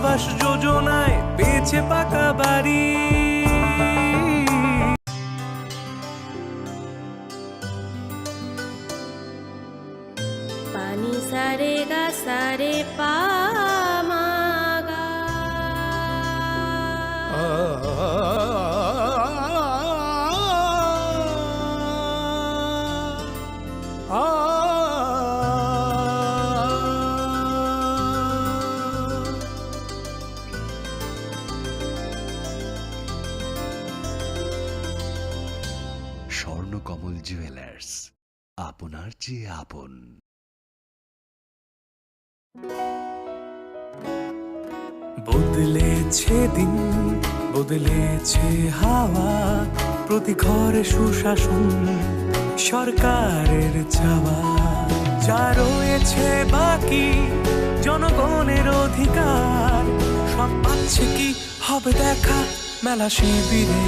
আবাস যোজনায় পেয়েছে পাকা বাড়ি। পানি সারে গা সারে পা মা গা। স্বর্ণকমল জুয়েলার্স, আপনার চেয়ে আপন। বদলেছে দিন, বদলেছে হাওয়া, প্রতি ঘরে সুশাসন সরকারের চাওয়া। যা রয়েছে বাকি জনগণের অধিকার, সব পাচ্ছে কি হবে দেখা মেলা শিবিরে।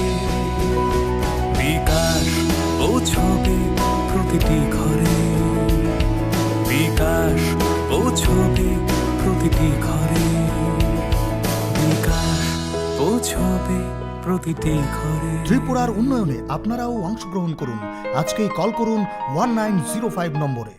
বিকাশ পৌঁছবে প্রতিটি ঘরে, বিকাশ পৌঁছবে প্রতিটি ঘরে, বিকাশ পৌঁছবে প্রতিটি ঘরে। ত্রিপুরার উন্নয়নে আপনারাও অংশগ্রহণ করুন। আজকেই কল করুন 1905 নম্বরে।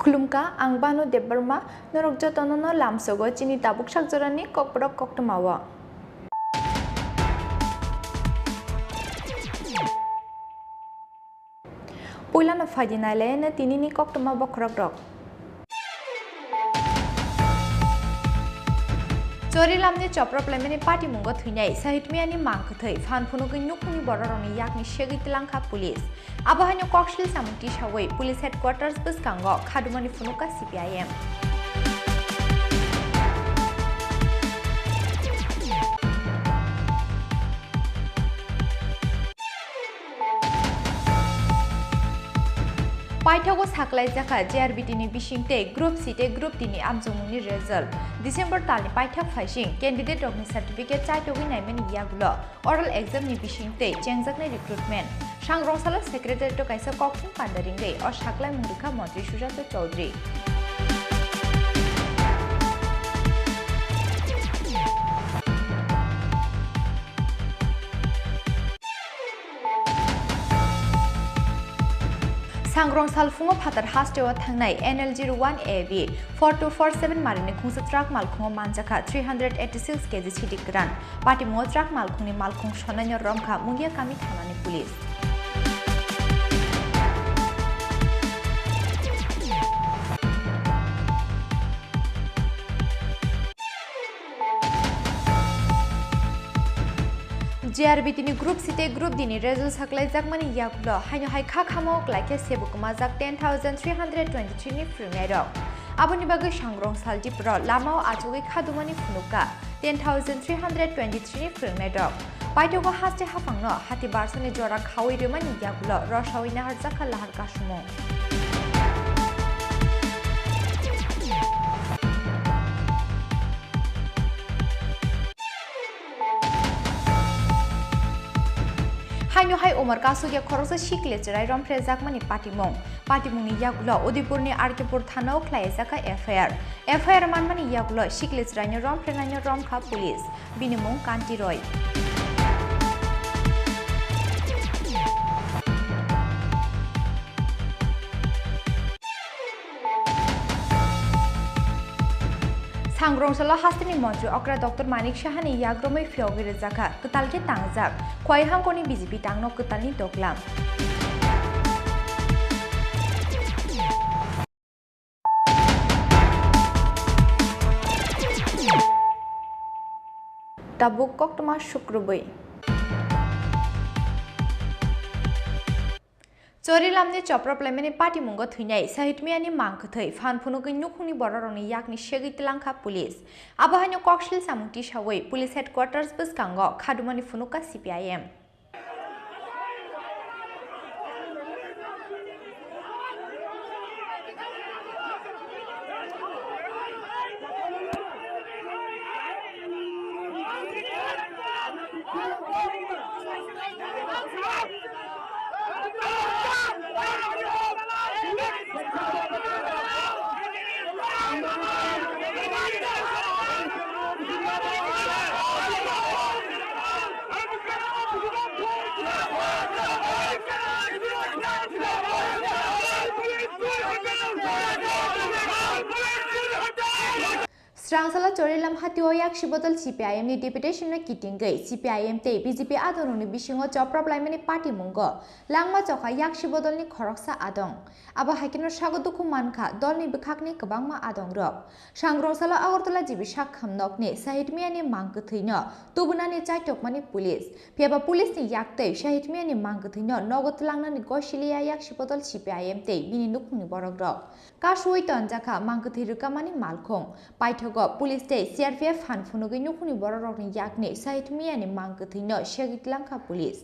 खुलुमका आं बानु देबबर्मा नरक जतननो लामसोगो चिनि दाबुक साकजरानि ककबरक कक्टमावा पुइलानो फाइदिनायलायनो तिनिनि कक्टमा बखरक रक चोरिलामनि चप्रप्लाइमानि पार्टी मुंगो थुइनाय साहितमियानि मांखोथै फानफुनुगै नुखुनि बररनि याकनि शेगैतलांखा पुलिस आबहानि कक्सिल सामुंति सावै पुलिस हेडक्वार्टार्स बसकांगो खादुमानि फुनुका CPIM पाइथागो साखलाय जाखा JRBTनि बिसिंते ग्रुप सीटे ग्रुप दिनि आमजमुंनि रिजल्ट डिसेम्बर तालनि पाइथा फाइसिं कैंडिडेट रकनि सर्टिफिकेट चाइटोगि नायमानि यागुलो ओरल एग्जामनि बिसिंते चेंजाकनाय रिक्रुटमेंट सांग्रंसाला सेक्रेटारिएट काइसा कक्सुं पान्दारिंगै और साखलाय मुंदुखा मंत्री सुजाता चौधरी सांग्रं सालफुङो फातार हास्टेवा थांनाय NL01AB 4247 मारिनि खुंसा ट्राक मालखुङो मानजाखा 386 केजि सिटिक ग्रान पाटिमुङो ट्राक मालखुंनि मालखुं सनायनो रमखा मुंगिया कामि थानानि पुलिस JRBTनि ग्रुप सीटे ग्रुप दिनि रेजल्ट साखलाय जाकमानि यागुलो हाइनो हाइ खाखामो क्लाइके सेबुकमा जाक 10323 नि फ्रिनाय रक आबनि बागै सांग्रं सालदिप्र लामाव आचुगै खादुमानि फुनुका 10323 नि फ्रिनाय रक पाइथोगो हास्ते हाफांनो हाति बारसनि जरा खावै रेमानि यागुलो रसावै नाहार जाखा लाहार कासुमो हाइनो हाइ उमर कासुगे खरसा शिकले चराय रमफ्रे जाकमानि पाटिमुंनि यागुलो उदयपुरनि आरकेपुर थानाव ख्लाय जाका FIR मानमानि यागुलो शिकले चरायनो रमफ्रे नायनो रमखा पुलिस बिनिमुं कान्ति रय सांग्रंसाला हास्तिनि मंत्री अक्रा डॉक्टर मानिक शाहानि याग्रमै फियावगिरि जाखा कतालके तांजाक खयहांगनि BJP तांनो कतालनि दगलाम tabuk koktoma শুক্রবই Chorilamni choproplaimani party mungo thuinai sahitmiani mangkhathai phanphunugi nukhuni bororoni yakni shegitlanka police abahanyo kokshil samungti shawai police headquarters biskango khadumani phunuka CPIM Strangsala Chorilam Hatioyak Shibotol CPIM ni deputation na kitingai CPIM te BJP adon ni bisingo choproplaimani party mungo langma chokha yak shibotol ni khoroksa adong aba hakino sagoduku mankha dolni bikhakni kabangma adong rok sangrongsala agortala jibi sakham nokni sahitmiani mangkuthaino tubunani chaitokmani police pheba police ni yakte sahitmiani mangkuthaino nogotlangnani ni gosilia yak shibotol CPIM te bini nukni borok rok kasui tonjaka mangkuthirukamani malkhong paithog police te CRPF hanphunugi nukhuni bororokni yakni sahitmiani mangkuthaino shegitlanka police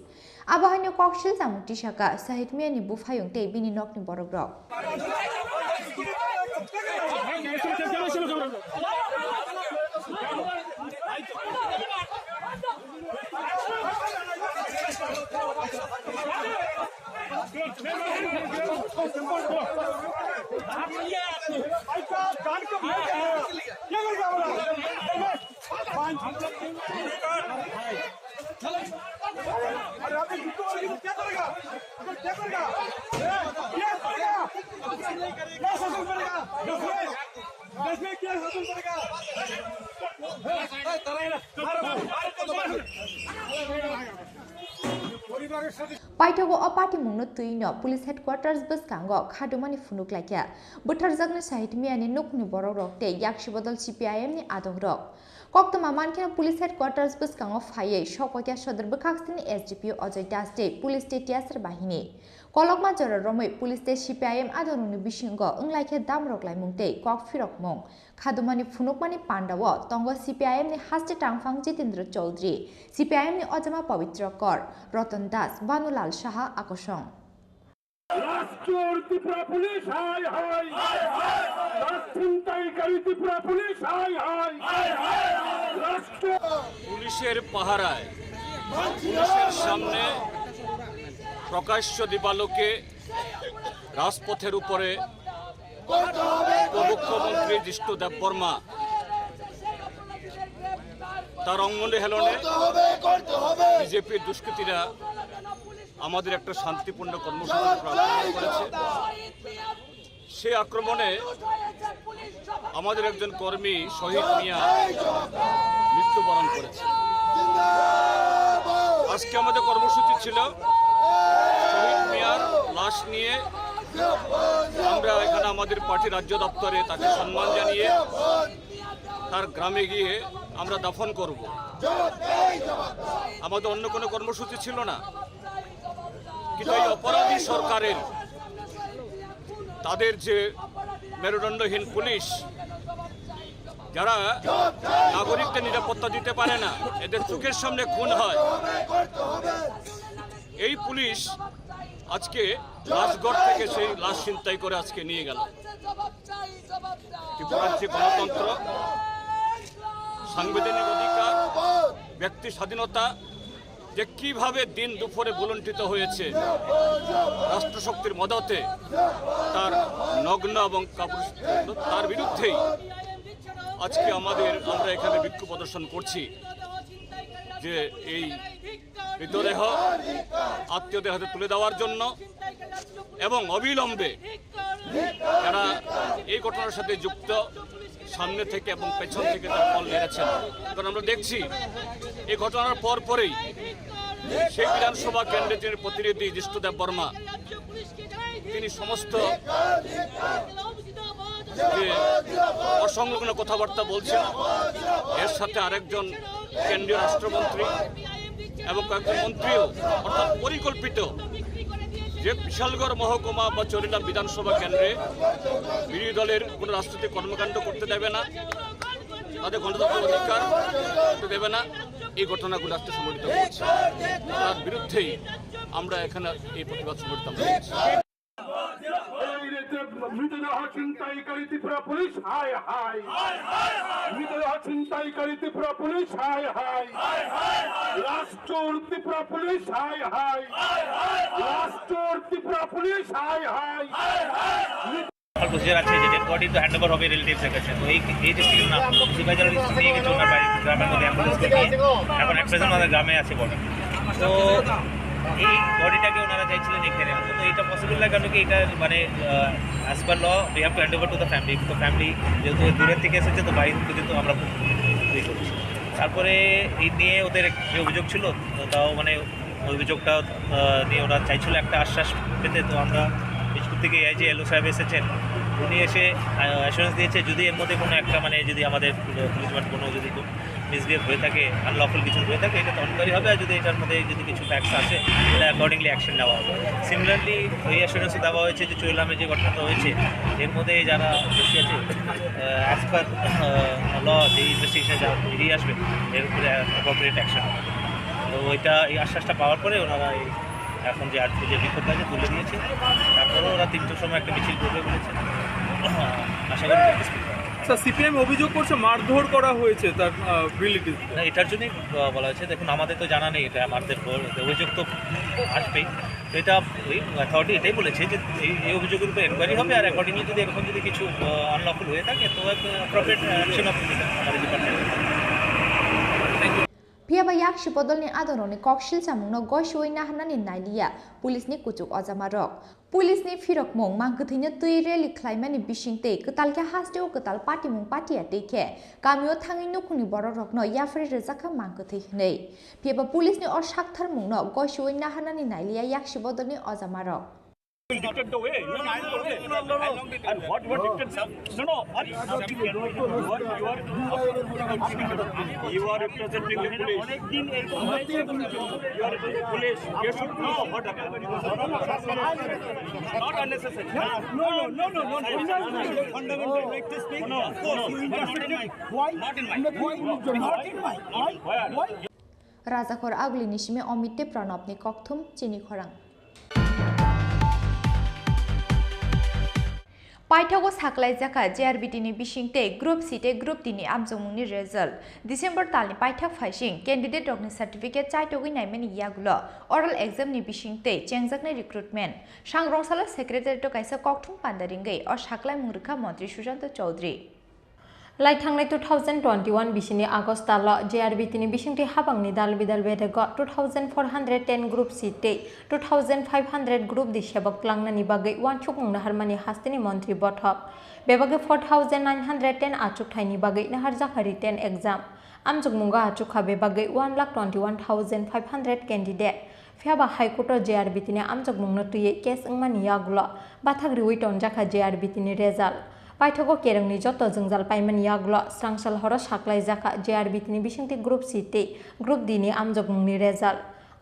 abahanyo kokshil samungti shaka sahitmiani bufayung te bini nokni borok rok Paithago apati mungno tuino police headquarters biskango khadumani phunuk laikya butharjakni sahitmiani nukni borok rokte yakshibodol CPIM ni adong rok koktoma mankina police headquarters biskango phaye shokotya sodar bukhaksini SGPO Ajay Daste police state yasar bahini kolokma jora romai police state CPIM adonuni bisingo unglaikhe damrok laimungte kok firok mong khadumani phunukmani pandawo tongo CPIM ni haste tangfang Jitendra Chaudhary CPIM ni Ojama Pavitra Kor Ratan Das Banulal Shaha Akosong রাষ্ট্রের Tripura police হাই হাই রাষ্ট্রীয়কারী Tripura police হাই হাই রাষ্ট্র পুলিশের পাহারায় পুলিশের সামনে প্রকাশ্য দিবালোকে রাজপথের উপরে উপমুখ্যমন্ত্রী জিষ্ণু দেববর্মা তার অঙ্গনে হেলনে বিজেপির দুষ্কৃতীরা আমাদের একটা শান্তিপূর্ণ কর্মসূচি আক্রমণ করেছে সেই আক্রমণে আমাদের একজন কর্মী শহীদ মিয়া মৃত্যুবরণ করেছে আজকে আমাদের কর্মসূচি ছিল শহীদ মিয়ার লাশ নিয়ে আমরা এখানে আমাদের পার্টি রাজ্য দপ্তরে তাকে সম্মান জানিয়ে তার গ্রামে গিয়ে আমরা দাফন করব আমাদের অন্য কোনো কর্মসূচি ছিল না কিন্তু এই অপরাধী সরকারের তাদের যে মেরুদণ্ডহীন পুলিশ যারা নাগরিকদের নিরাপত্তা দিতে পারে না এদের চোখের সামনে খুন হয় এই পুলিশ আজকে রাজগড় থেকে সেই লাশ ছিনতাই করে আজকে নিয়ে গেল ত্রিপুরার যে গণতন্ত্র সাংবিধানিক অধিকার ব্যক্তি স্বাধীনতা যে কিভাবে দিন দুপুরে বুলণ্ঠিত হয়েছে রাষ্ট্রশক্তির মদতে তার নগ্ন এবং তার বিরুদ্ধেই আজকে আমরা এখানে বিক্ষোভ প্রদর্শন করছি যে এই মৃতদেহ আত্মীয়দের হাতে তুলে দেওয়ার জন্য এবং অবিলম্বে যারা এই ঘটনার সাথে যুক্ত সামনে থেকে এবং পেছন থেকে তার ফল মেরেছেন কারণ আমরা দেখছি এই ঘটনার পরেই সেই বিধানসভা কেন্দ্রের প্রতিনিধি জিষ্ণু দেববর্মা তিনি সমস্ত যে অসংলগ্ন কথাবার্তা বলছেন এর সাথে আরেকজন কেন্দ্রীয় রাষ্ট্রমন্ত্রী এবং কয়েকজন মন্ত্রীও অর্থাৎ পরিকল্পিত যে বিশালগড় মহকুমা বা চরিলাম বিধানসভা কেন্দ্রে বিরোধী দলের কোনো রাজনৈতিক কর্মকাণ্ড করতে দেবে না, তাদের গণতন্ত্রের অধিকার করতে দেবে না, এই ঘটনাগুলো আজকে সংঘটিত হচ্ছে। তার বিরুদ্ধেই আমরা এখানে এই প্রতিবাদ সংঘটিত করছি। মৃতদেহ ছিনতাইকারী ত্রিপুরা পুলিশ হায় হায়, মৃতদেহ ছিনতাইকারী ত্রিপুরা পুলিশ হায় হায়, রাষ্ট্র ত্রিপুরা পুলিশ হায় হায়, রাষ্ট্র ত্রিপুরা পুলিশ হায় হায়। প্রসিজার আছে যে ডেড বডি তো হ্যান্ড ওভার হবে রিলেটিভসের কাছে। তো এই ডিস্ট্রিক্টের নাম সিপাহীজলা ডিস্ট্রিক্ট নিয়ে গেছে ওনার বাড়ি গ্রামের মধ্যে অ্যাম্বুলেন্সকে নিয়ে, এখন এক প্রেজেন্ট আমাদের গ্রামে আছে বডি। তো এই বডিটাকে ওনারা চাইছিলেন এখানে, তো এটা পসিবল না, কারণ কি এটা মানে as per law we have to hand over to the family. তো ফ্যামিলি যেহেতু দূরের থেকে এসেছে, তো বাড়ি পর্যন্ত আমরা ইয়ে করছি। তারপরে এই নিয়ে ওদের যে অভিযোগ ছিল, তো তাও মানে অভিযোগটা নিয়ে ওরা চাইছিল একটা আশ্বাস পেতে। তো আমরা বিজপুর থেকে যে এলও সাহেব এসেছেন, উনি এসে অ্যাসুরেন্স দিয়েছে যদি এর মধ্যে কোনো একটা মানে যদি আমাদের পুলিশ কোনো যদি মিসবিহেভ হয়ে থাকে, আনলফুল কিছু হয়ে থাকে, এটা তদন্তকারী হবে, আর যদি এটার মধ্যে যদি কিছু ফ্যাক্টস আসে তাহলে অ্যাকর্ডিংলি অ্যাকশন নেওয়া হবে। সিমিলারলি এই অ্যাসুরেন্সও দেওয়া হয়েছে যে চৈলামে যে ঘটনাটা হয়েছে এর মধ্যে যারা দোষী আছে অ্যাজ পার ল যে ইনভেস্টিগেশনে যা বেরিয়ে আসবে এর উপরে অ্যাপ্রোপ্রিয়েট অ্যাকশন হবে। তো ওইটা এই আশ্বাসটা পাওয়ার পরে ওনারা এই এখন যে আজকে যে বিক্ষোভটা আছে তুলে দিয়েছে। তারপরেও ওরা 3টার সময় একটা মিছিল করবে বলেছে, আশা করি। স্যার, সিপিএম অভিযোগ করছে মারধর করা হয়েছে তার রিলেটিভ। না, এটার জন্যই বলা হয়েছে। দেখুন, আমাদের তো জানা নেই, এটা আমাদের অভিযোগ তো আসবেই। তো এটা ওই অথরিটি এটাই বলেছে যে এই অভিযোগের উপর এনকোয়ারি হবে, আর অ্যাকর্ডিংলি যদি এরকম যদি কিছু আনলফুল হয়ে থাকে তো অ্যাপ্রোপ্রিয়েট অ্যাকশন অফ আমাদের department. Piaba yak shipodolni adoroni kokshil chamungno goshoi nahanani nailiya pulisni kuchuk ojamarok pulisni firok mong mangkuthinya tui reli khlaimani bisingte ketalke hasteo ketal party mung party ateke kamio thangin nukuni bororokno yafri rezaka mangkuthi nei piaba pulisni or shakthar mungno goshoi nahanani nailiya yak shipodolni ojamarok Dictate the way. No. And what dictates? No. You are representing the police. You are the police. You should know what happened. Not unnecessary. No. Fundamental right to speak. No. Of course, you interpreted. Why? Not in my. Why? Rajakor agli nishime omite pranopni kokthum chini khorang Paithago saklai jaka JRBT ni bisingte group C te group D ni amjongmungni result December talni paithak phaising candidate rokni certificate chaitogui naimani yagulo oral exam ni bisingte chengjaknai recruitment sangrongsala secretary to kaisa kokthum pandaringai or saklai mungrekha mantri Sushant Chaudhary Lai thangnai 2021 bisini August talo JRBT ni bisingti habangni dal bidal bedego 2410 group C te 2500 group di sebak klangnani bagai wanchukungna harmani hastini mantri bothop bebage 4910 achuk thaini bagai nahar jakhari 10 exam amjugmunga achuk khabe bagai 1,21,500 candidate Fiaba High Court JRBT ni amjugmungno tuye case ngmani yagulo bathagri witon jakha JRBT ni result Paithago kerangni joto jengjal paimani yagulo srangsal horo saklai jaka JRBT ni bisingti group C te group D ni amjugmungni result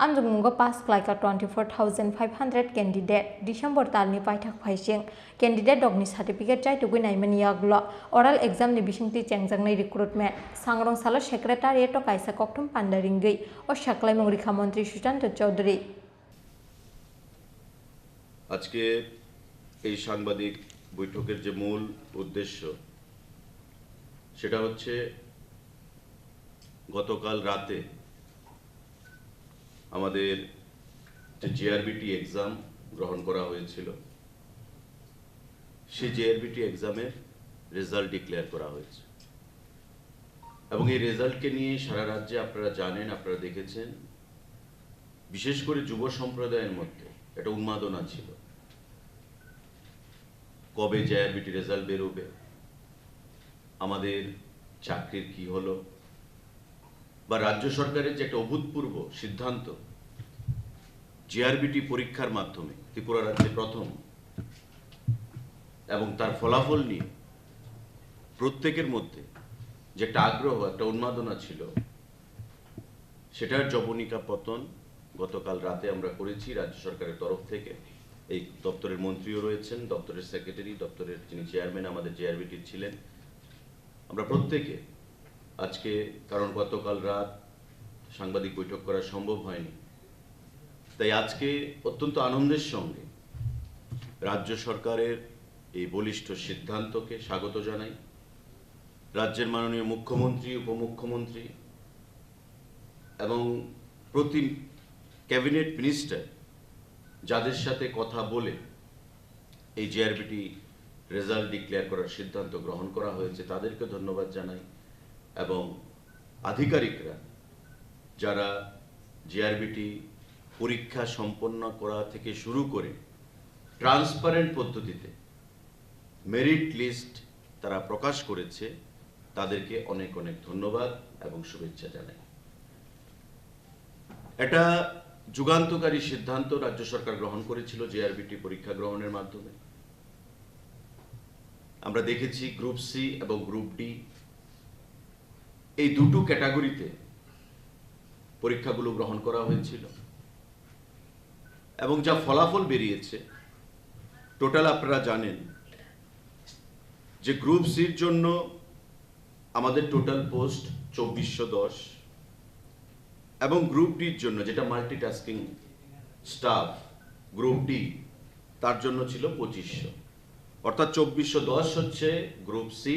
amjugmungo pass klaika 24,500 candidate December talni paithak phaising candidate dogni certificate chaitugui naimani yagulo oral exam ni bisingti chengjangnai recruitment sangrong sala secretariat to kaisa kokthum pandaringei o saklai mongrekha mantri Sushant Chaudhary আজকে এই সাংবাদিক বৈঠকের যে মূল উদ্দেশ্য সেটা হচ্ছে গতকাল রাতে আমাদের যে জিআরবিটি এক্সাম গ্রহণ করা হয়েছিল সেই জিআরবিটি এক্সামের রেজাল্ট ডিক্লেয়ার করা হয়েছে এবং এই রেজাল্টকে নিয়ে সারা রাজ্যে আপনারা জানেন, আপনারা দেখেছেন, বিশেষ করে যুব সম্প্রদায়ের মধ্যে একটা উন্মাদনা ছিল। কবে জিআরবিটি রেজাল্ট বেরোবে, আমাদের চাকরির কি হলো, বা রাজ্য সরকারের যে একটা অভূতপূর্ব সিদ্ধান্ত জিআরবিটি পরীক্ষার মাধ্যমে ত্রিপুরা রাজ্যে প্রথম এবং তার ফলাফল নিয়ে প্রত্যেকের মধ্যে যে একটা আগ্রহ, একটা উন্মাদনা ছিল, সেটার জবনিকা পতন গতকাল রাতে আমরা করেছি রাজ্য সরকারের তরফ থেকে। এই দপ্তরের মন্ত্রীও রয়েছেন, দপ্তরের সেক্রেটারি, দপ্তরের যিনি চেয়ারম্যান আমাদের জেআরবিটির ছিলেন, আমরা প্রত্যেকে আজকে, কারণ গতকাল রাত সাংবাদিক বৈঠক করা সম্ভব হয়নি, তাই আজকে অত্যন্ত আনন্দের সঙ্গে রাজ্য সরকারের এই বলিষ্ঠ সিদ্ধান্তকে স্বাগত জানাই। রাজ্যের মাননীয় মুখ্যমন্ত্রী, উপমুখ্যমন্ত্রী এবং প্রতি ক্যাবিনেট মিনিস্টার যাদের সাথে কথা বলে এই জেআরবিটি রেজাল্ট ডিক্লেয়ার করার সিদ্ধান্ত গ্রহণ করা হয়েছে তাদেরকে ধন্যবাদ জানাই, এবং আধিকারিকরা যারা জেআরবিটি পরীক্ষা সম্পন্ন করা থেকে শুরু করে ট্রান্সপারেন্ট পদ্ধতিতে মেরিট লিস্ট তারা প্রকাশ করেছে, তাদেরকে অনেক অনেক ধন্যবাদ এবং শুভেচ্ছা জানাই। এটা যুগান্তকারী সিদ্ধান্ত রাজ্য সরকার গ্রহণ করেছিল জেআরবিটি পরীক্ষা গ্রহণের মাধ্যমে। আমরা দেখেছি গ্রুপ সি এবং গ্রুপ ডি এই দুটো ক্যাটাগরিতে পরীক্ষাগুলো গ্রহণ করা হয়েছিল, এবং যা ফলাফল বেরিয়েছে টোটাল আপনারা জানেন যে গ্রুপ সির জন্য আমাদের টোটাল পোস্ট 2410, এবং গ্রুপ ডির জন্য যেটা মাল্টিটাস্কিং স্টাফ গ্রুপ ডি তার জন্য ছিল 2500, অর্থাৎ 2410 হচ্ছে গ্রুপ সি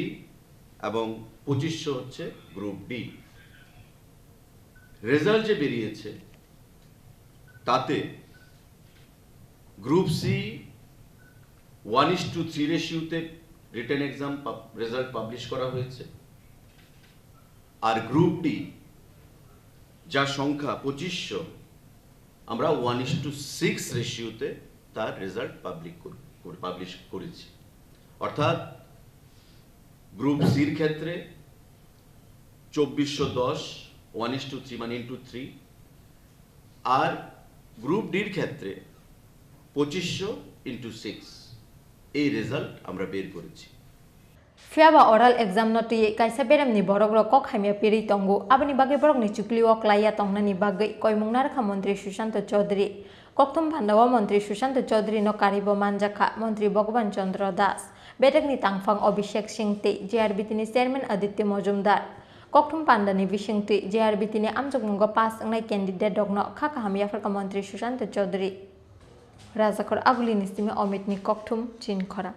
এবং 2500 হচ্ছে গ্রুপ ডি। রেজাল্ট যে বেরিয়েছে তাতে গ্রুপ সি 1:3 রেশিওতে রিটেন এক্সাম রেজাল্ট পাবলিশ করা হয়েছে, আর গ্রুপ ডি যার সংখ্যা 2500 আমরা 1:6 রেশিওতে তার রেজাল্ট পাবলিশ করেছি। অর্থাৎ গ্রুপ সির ক্ষেত্রে 2410 1:3 মানে ইন্টু 3, আর গ্রুপ ডির ক্ষেত্রে 2500 ইন্টু 6 এই রেজাল্ট আমরা বের করেছি। Fiaba oral exam noti kaisa berem ni borok rok kok hamia piri tongo abani bagai borok ni chukli wak laya tongna ni bagai koimung narkha mantri Sushant Chaudhary kokthum bhandawa mantri Sushant Chaudhary no karibo manjakha mantri Bhagwan Chandra Das betek ni tangfang Abhishek Singte JRBT ni chairman Aditya Mojumdar kokthum panda ni bisingti JRBT ni amjokmungo pass ngai candidate dogno khaka hamia farka mantri Sushant Chaudhary Rajakor Aguli ni simi Omit ni kokthum chin khora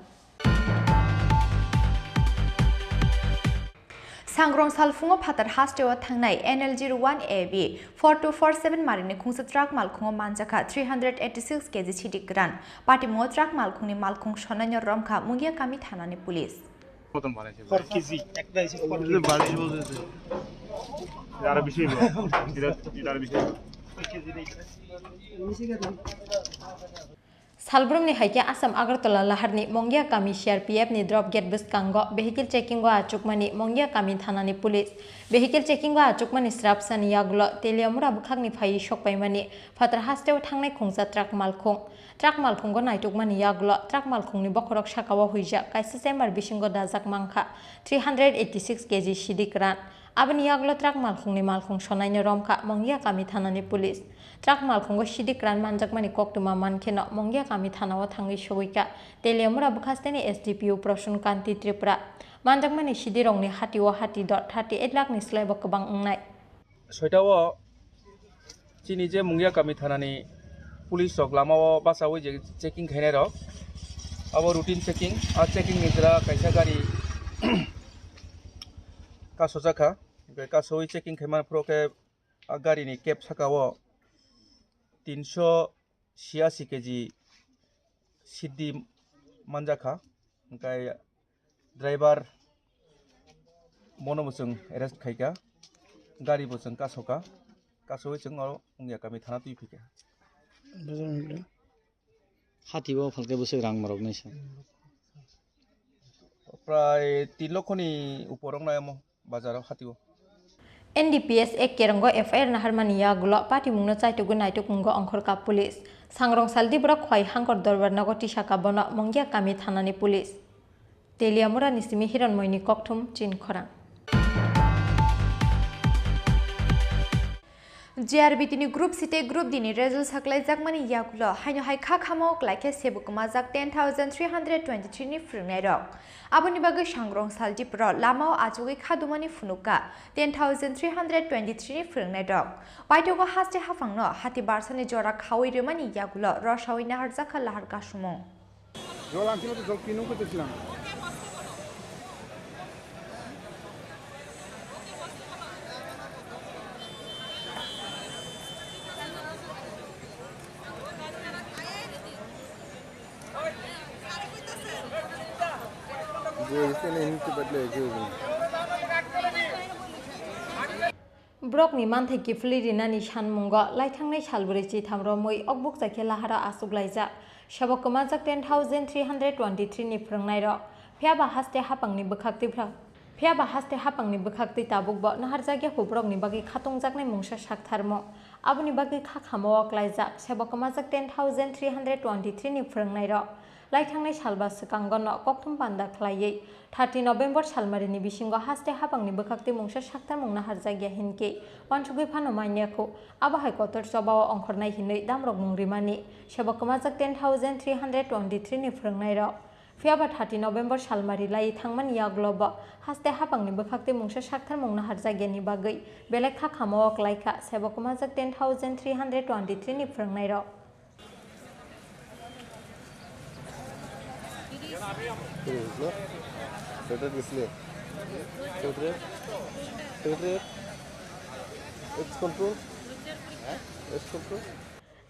Sangrong salfungo phatar hasteo thangnai NL01 AB 4247 marini khungsa truck malkhungo manjaka 386 kg chidi gran party mo truck malkhungni malkhung sonanyo romkha mungia kami thanani police মতন বানাইছে 4 KG একটা এসে 42 বলছে আর বেশি আর বেশি Salbrumni haike Assam Agartala laharni Mongia Kami CRPF ni drop gate bus kango vehicle checking go achukmani Mongia Kami thanani police vehicle checking go achukmani strapsan yaglo teliamura bukhagni phai shokpaimani phatar hasteo thangnai khungsa truck malkhung go naitukmani yaglo truck malkhung ni bokhorok sakawa huija kaisa chamber bisingo dajak mangkha 386 kg sidikran abani yaglo truck malkhung sonaino romkha Mongia Kami thanani police truck malkhungo sidikran manjakmani koktuma mankheno Mongia Kami thanao thangi shoika teliamura bukhasteni SDPO Proshun Kanti Tripura manjakmani sidirongni hatiwa hati dot 38 lakh ni slaibo kabang ngnai soitao chini je Mongia Kami thanani police rok lamao basawi je checking khainai rok abo routine checking a checking ni jara kaisa gari kasojaka kasoi checking khaima proke gari ni cap sakao 386 kg siddi manjaka ओमफ्राय driver मनोबोजों arrest खायगा गारिबोजों Casca कासोय जों Mongia Kami थाना तुइ फैगा हाथिबो फालके बसे रां मारक नायसा प्राय 3 लक्षनि उपरक नायमो बाजाराव हाथिबो NDPS ek kerango FIR na harmani yagulo party mungno chaitugu naituk mungo angkhorka police sangrong saldi brok khwai hangkor dorbar nagoti saka bono Mongia Kami thanani police teliamura nisimi hiranmoini kokthum chin khorang JRBTनि group सिटे group दिनि result साख्लायजाक मानि याकुलो हायनो हाय खाखामो लाइके सेबुकमाजाक 10,323 नि फ्रुनाय रक आबुनि बागै सांग्रं सालदिप्र लामाव आजुगै खादुमानि फुनुका 10,323 नि फ्रुनाय रक बायथोगो हास्ते हाफांनो हाति बारसानि जरा खावै रेमानि याकुलो रसावै नाहारजाखा लाहार कासुमो জল আনছিল তো জল কিনো করতেছিলাম ब्रकनि मानथाय गिफ्लि रिनानि सानमुंगा लाइथांनाय सालब्रैथि थामरो मै अकबुक जाखे लाहारा आसुगलायजा सबकमा जाक 10,323 नि फोरोंनाय र फियाबा हास्ते हापांनि बोखाक्ति ताबुक ब नाहार जागे हुब्रकनि बागै खातंग जाकनाय मुंसा साकथारमो आबुनि बागै खाखामो अक्लायजा सबकमा जाक 10,323 नि फोरोंनाय र लाइथांनाय सालबा सिकांगन कक्थुम बान्दा खलायै 30 नभेम्बर सालमारिनि बिसिंग हास्ते हापांनि बोखाक्ति मुंसा साकथार मुंना हारजागिया हिनके वानसुगै फानो माइनियाखौ आबाहाय कतर सबाव अंखरनाय हिनै दामरक मुंरिमानि सबकमा जाक 10,323 नि फोरोंनाय र फियाबा 30 नभेम्बर सालमारि लाई थांमान याग्लब हास्ते हापांनि बोखाक्ति मुंसा साकथार मुंना हारजागियानि बागै बेलेग खाखामो अक्लायखा सबकमा जाक 10,323 नि फोरोंनाय र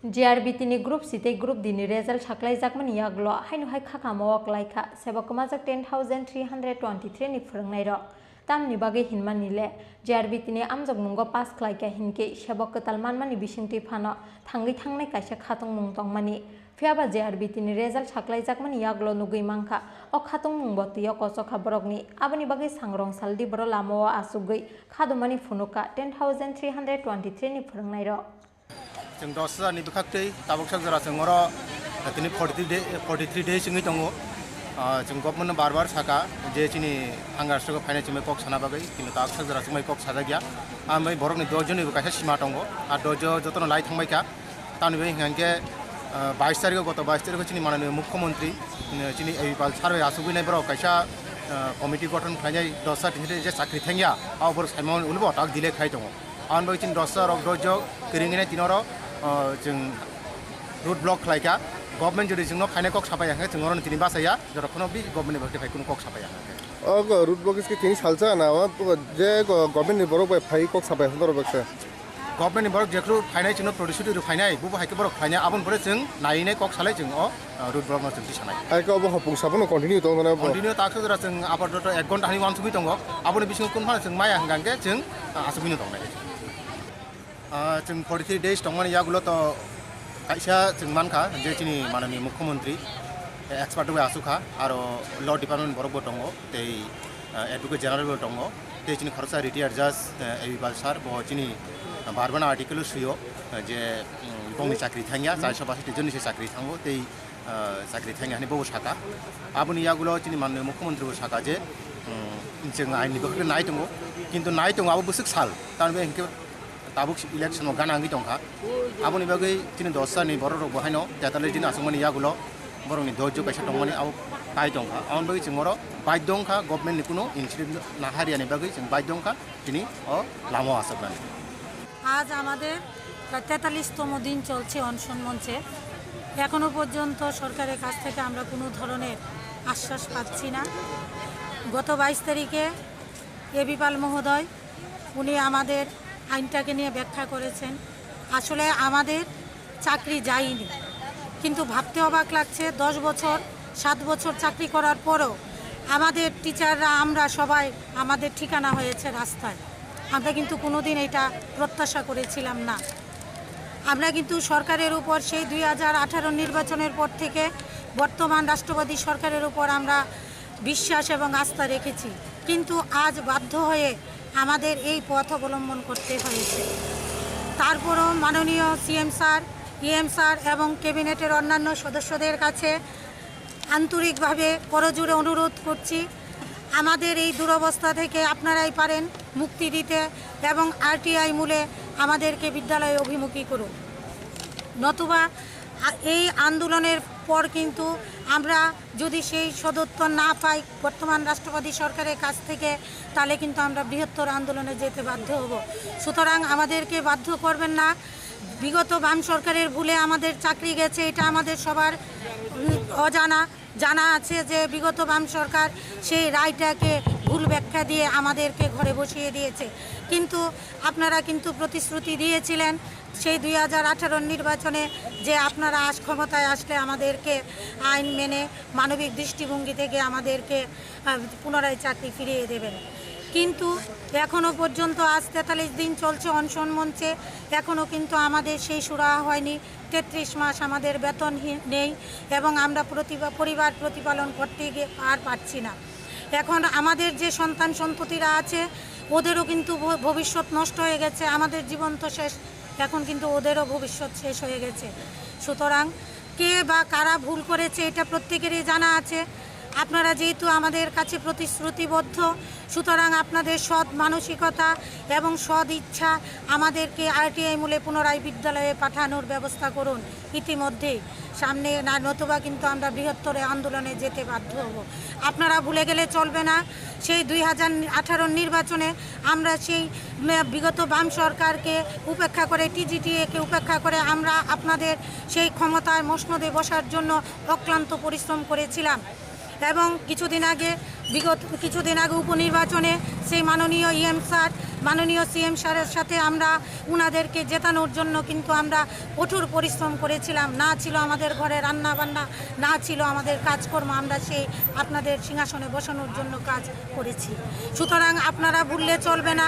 JRBTनि ग्रुप सिटे ग्रुप दिनि रेजल्ट साख्लायजाकमोन याग्ल हायनो हाय खाखामो अक्लायखा सबकमा जाक 10,323 नि फोरोंनाय र तामनि बागै हिनमानिले JRBTनि आमजक नुंगो पास खलायका हिनके सबक तालमानमानि बिसिंति फानो थांगै थांनाय कायसा खातंग मुंतंमानि फियाबा JRBTनि रेजल्ट साख्लायजाकमोन याग्ल नुगै मांखा अ खातंग मुंबतिय कसखा बरकनि आबनि बागै सांग्रं सालदि बर लामो आसुगै खादुमानि फुनुका 10,323 नि फोरोंनाय र जों 10,000 नि बोखाक्तै ताबुक सागजरा जोंर दिनै 43 डेज जोंनि दङ जों गभर्नमेन्ट बार साका जे चिनि हांगारसखौ फाइनान्स में कक साना बागै किन्तु ताबुक सागजरा जों कक साजा गया आमै बरकनि 10 जननि कायसा सीमा दङ आ 10 जतन लाई थांबायका तानि बे हिंगे 22 तारिख गत 22 तारिख चिनि माननीय मुख्यमंत्री चिनि एबाल सार्वे आसुगैनाय बर कायसा कमिटि गठन खायनाय 10 दिनै जे साख्रि थांगिया आ बर साइमन उलबो ताक दिले खाय दङ आन बागै चिनि 10 रक 10 किरिंगिनाय तिनर जों रुट ब्लक लाइका गभर्नमेंट जुदि जोंनो फाइनाय कक साफाया जोंनो तिनि बासाया जरखनो बि गभर्नमेंट बागै फाइ कुनु कक साफाया रुट ब्लक इसके तिनि सालसा ना जे गभर्नमेंट नि बरक फाइ कक साफाया हन्दर बक्से गभर्नमेंट नि बरक जेखलु फाइनाय जोंनो प्रडिउसर फाइनाय बुबो हाइके बरक फाइनाय आबन बरे जों नायनाय कक सालाय जों रुट ब्लक न जों दिसानाय हाइके अब हपुं साबनो कन्टिन्यू दं ना कन्टिन्यू ताको जरा जों आबादत 1 घन्टा नि वानसुबि दङ आबनि बिसिङाव कोन फाना जों माया हंगांगे जों आसुबिनो दंनाय जों 43 डेज दंमानि यागुलो तो कायसा जों मानखा जे चिनि माननीय मुख्यमंत्री एक्सपार्ट वे आसुखा आरो ल डिपार्टमेंट बरकबो दङ ते एडवोकेट जनरल दङ ते चिनि खरसा रिटायार जज एबिबाल सार बो चिनि बारबाना आर्टिकल सुयो जे गंनि चाकरि थांगिया 482 जननि चाकरि थांगो ते चाकरि थांगिया बो साका आबनि यागुलो चिनि माननीय मुख्यमंत्री बो साका जे जों आइननि बखौ नाय दङ किन्तु नाय दङ आबो बोसोक साल तान बे हिंके ताबुक इलेक्शन गानांगि दंखा आबनि बागै तिनि 10 नि बर रक बहायनो जाताले दिन आसुमानि यागुलो बरंनि धैर्य कायसा दंमानि आव ताइ दंखा आवन बागै जोंर बाय दंखा गभर्नमेंट नि कुनो इनिशिएटिभ नाहारियानि बागै जों बाय दंखा तिनि लामो आसाबानि आज আমাদের 43তম দিন চলছে অনশন মঞ্চে এখনো পর্যন্ত সরকারের কাছ থেকে আমরা কোনো ধরনের আশ্বাস পাচ্ছি না গত 22 তারিখে এবিপাল মহোদয় উনি আমাদের আইনটাকে নিয়ে ব্যাখ্যা করেছেন আসলে আমাদের চাকরি যায়নি কিন্তু ভাবতে অবাক লাগছে 10 বছর 7 বছর চাকরি করার পরও আমাদের টিচাররা আমরা সবাই আমাদের ঠিকানা হয়েছে রাস্তায় আমরা কিন্তু কোনোদিন এটা প্রত্যাশা করেছিলাম না আমরা কিন্তু সরকারের উপর সেই 2018 নির্বাচনের পর থেকে বর্তমান রাষ্ট্রবাদী সরকারের উপর আমরা বিশ্বাস এবং আস্থা রেখেছি কিন্তু আজ বাধ্য হয়ে আমাদের এই পথ অবলম্বন করতে হয়েছে তারপরও মাননীয় সিএম স্যার ইএম স্যার এবং ক্যাবিনেটের অন্যান্য সদস্যদের কাছে আন্তরিকভাবে করজোড়ে অনুরোধ করছি আমাদের এই দুরবস্থা থেকে আপনারাই পারেন মুক্তি দিতে এবং আরটিআই মূলে আমাদেরকে বিদ্যালয়ে অভিমুখী করুন, নতুবা এই আন্দোলনের পর কিন্তু আমরা যদি সেই সদুত্তর না পাই বর্তমান রাষ্ট্রপতি সরকারের কাছ থেকে, তাহলে কিন্তু আমরা বৃহত্তর আন্দোলনে যেতে বাধ্য হব। সুতরাং আমাদেরকে বাধ্য করবেন না। বিগত বাম সরকারের ভুলে আমাদের চাকরি গেছে, এটা আমাদের সবার জানা আছে যে বিগত বাম সরকার সেই রায়টাকে ভুল ব্যাখ্যা দিয়ে আমাদেরকে ঘরে বসিয়ে দিয়েছে। কিন্তু আপনারা কিন্তু প্রতিশ্রুতি দিয়েছিলেন সেই 2018 নির্বাচনে যে আপনারা ক্ষমতায় আসলে আমাদেরকে আইন মেনে মানবিক দৃষ্টিভঙ্গি থেকে আমাদেরকে পুনরায় চাকরি ফিরিয়ে দেবেন। কিন্তু এখনও পর্যন্ত আজ 43 দিন চলছে অনশন মঞ্চে, এখনও কিন্তু আমাদের সেই সুরাহা হয়নি। 33 মাস আমাদের বেতন নেই এবং আমরা পরিবার প্রতিপালন করতে গিয়ে আর পারছি না। এখন আমাদের যে সন্তান সন্ততিরা আছে ওদেরও কিন্তু ভবিষ্যৎ নষ্ট হয়ে গেছে, আমাদের জীবন তো শেষ, এখন কিন্তু ওদেরও ভবিষ্যৎ শেষ হয়ে গেছে। সুতরাং কে বা কারা ভুল করেছে এটা প্রত্যেকেরই জানা আছে। আপনারা যেহেতু আমাদের কাছে প্রতিশ্রুতিবদ্ধ, সুতরাং আপনাদের সৎ মানসিকতা এবং সৎ ইচ্ছা আমাদেরকে আরটিআই মূলে পুনরায় বিদ্যালয়ে পাঠানোর ব্যবস্থা করুন ইতিমধ্যেই, সামনে না নতুবা কিন্তু আমরা বৃহত্তর আন্দোলনে যেতে বাধ্য হব। আপনারা ভুলে গেলে চলবে না, সেই 2018 নির্বাচনে আমরা সেই বিগত বাম সরকারকে উপেক্ষা করে, টিজিটিএকে উপেক্ষা করে আমরা আপনাদের সেই ক্ষমতায় মসনদে বসার জন্য অক্লান্ত পরিশ্রম করেছিলাম। এবং কিছুদিন আগে উপনির্বাচনে সেই মাননীয় মাননীয় সিএম স্যারের সাথে আমরা উনাদেরকে জেতানোর জন্য কিন্তু আমরা কঠোর পরিশ্রম করেছিলাম। না ছিল আমাদের ঘরে রান্না বান্না, না ছিল আমাদের কাজকর্ম, আমরা সেই আপনাদের সিংহাসনে বসানোর জন্য কাজ করেছি। সুতরাং আপনারা ভুললে চলবে না,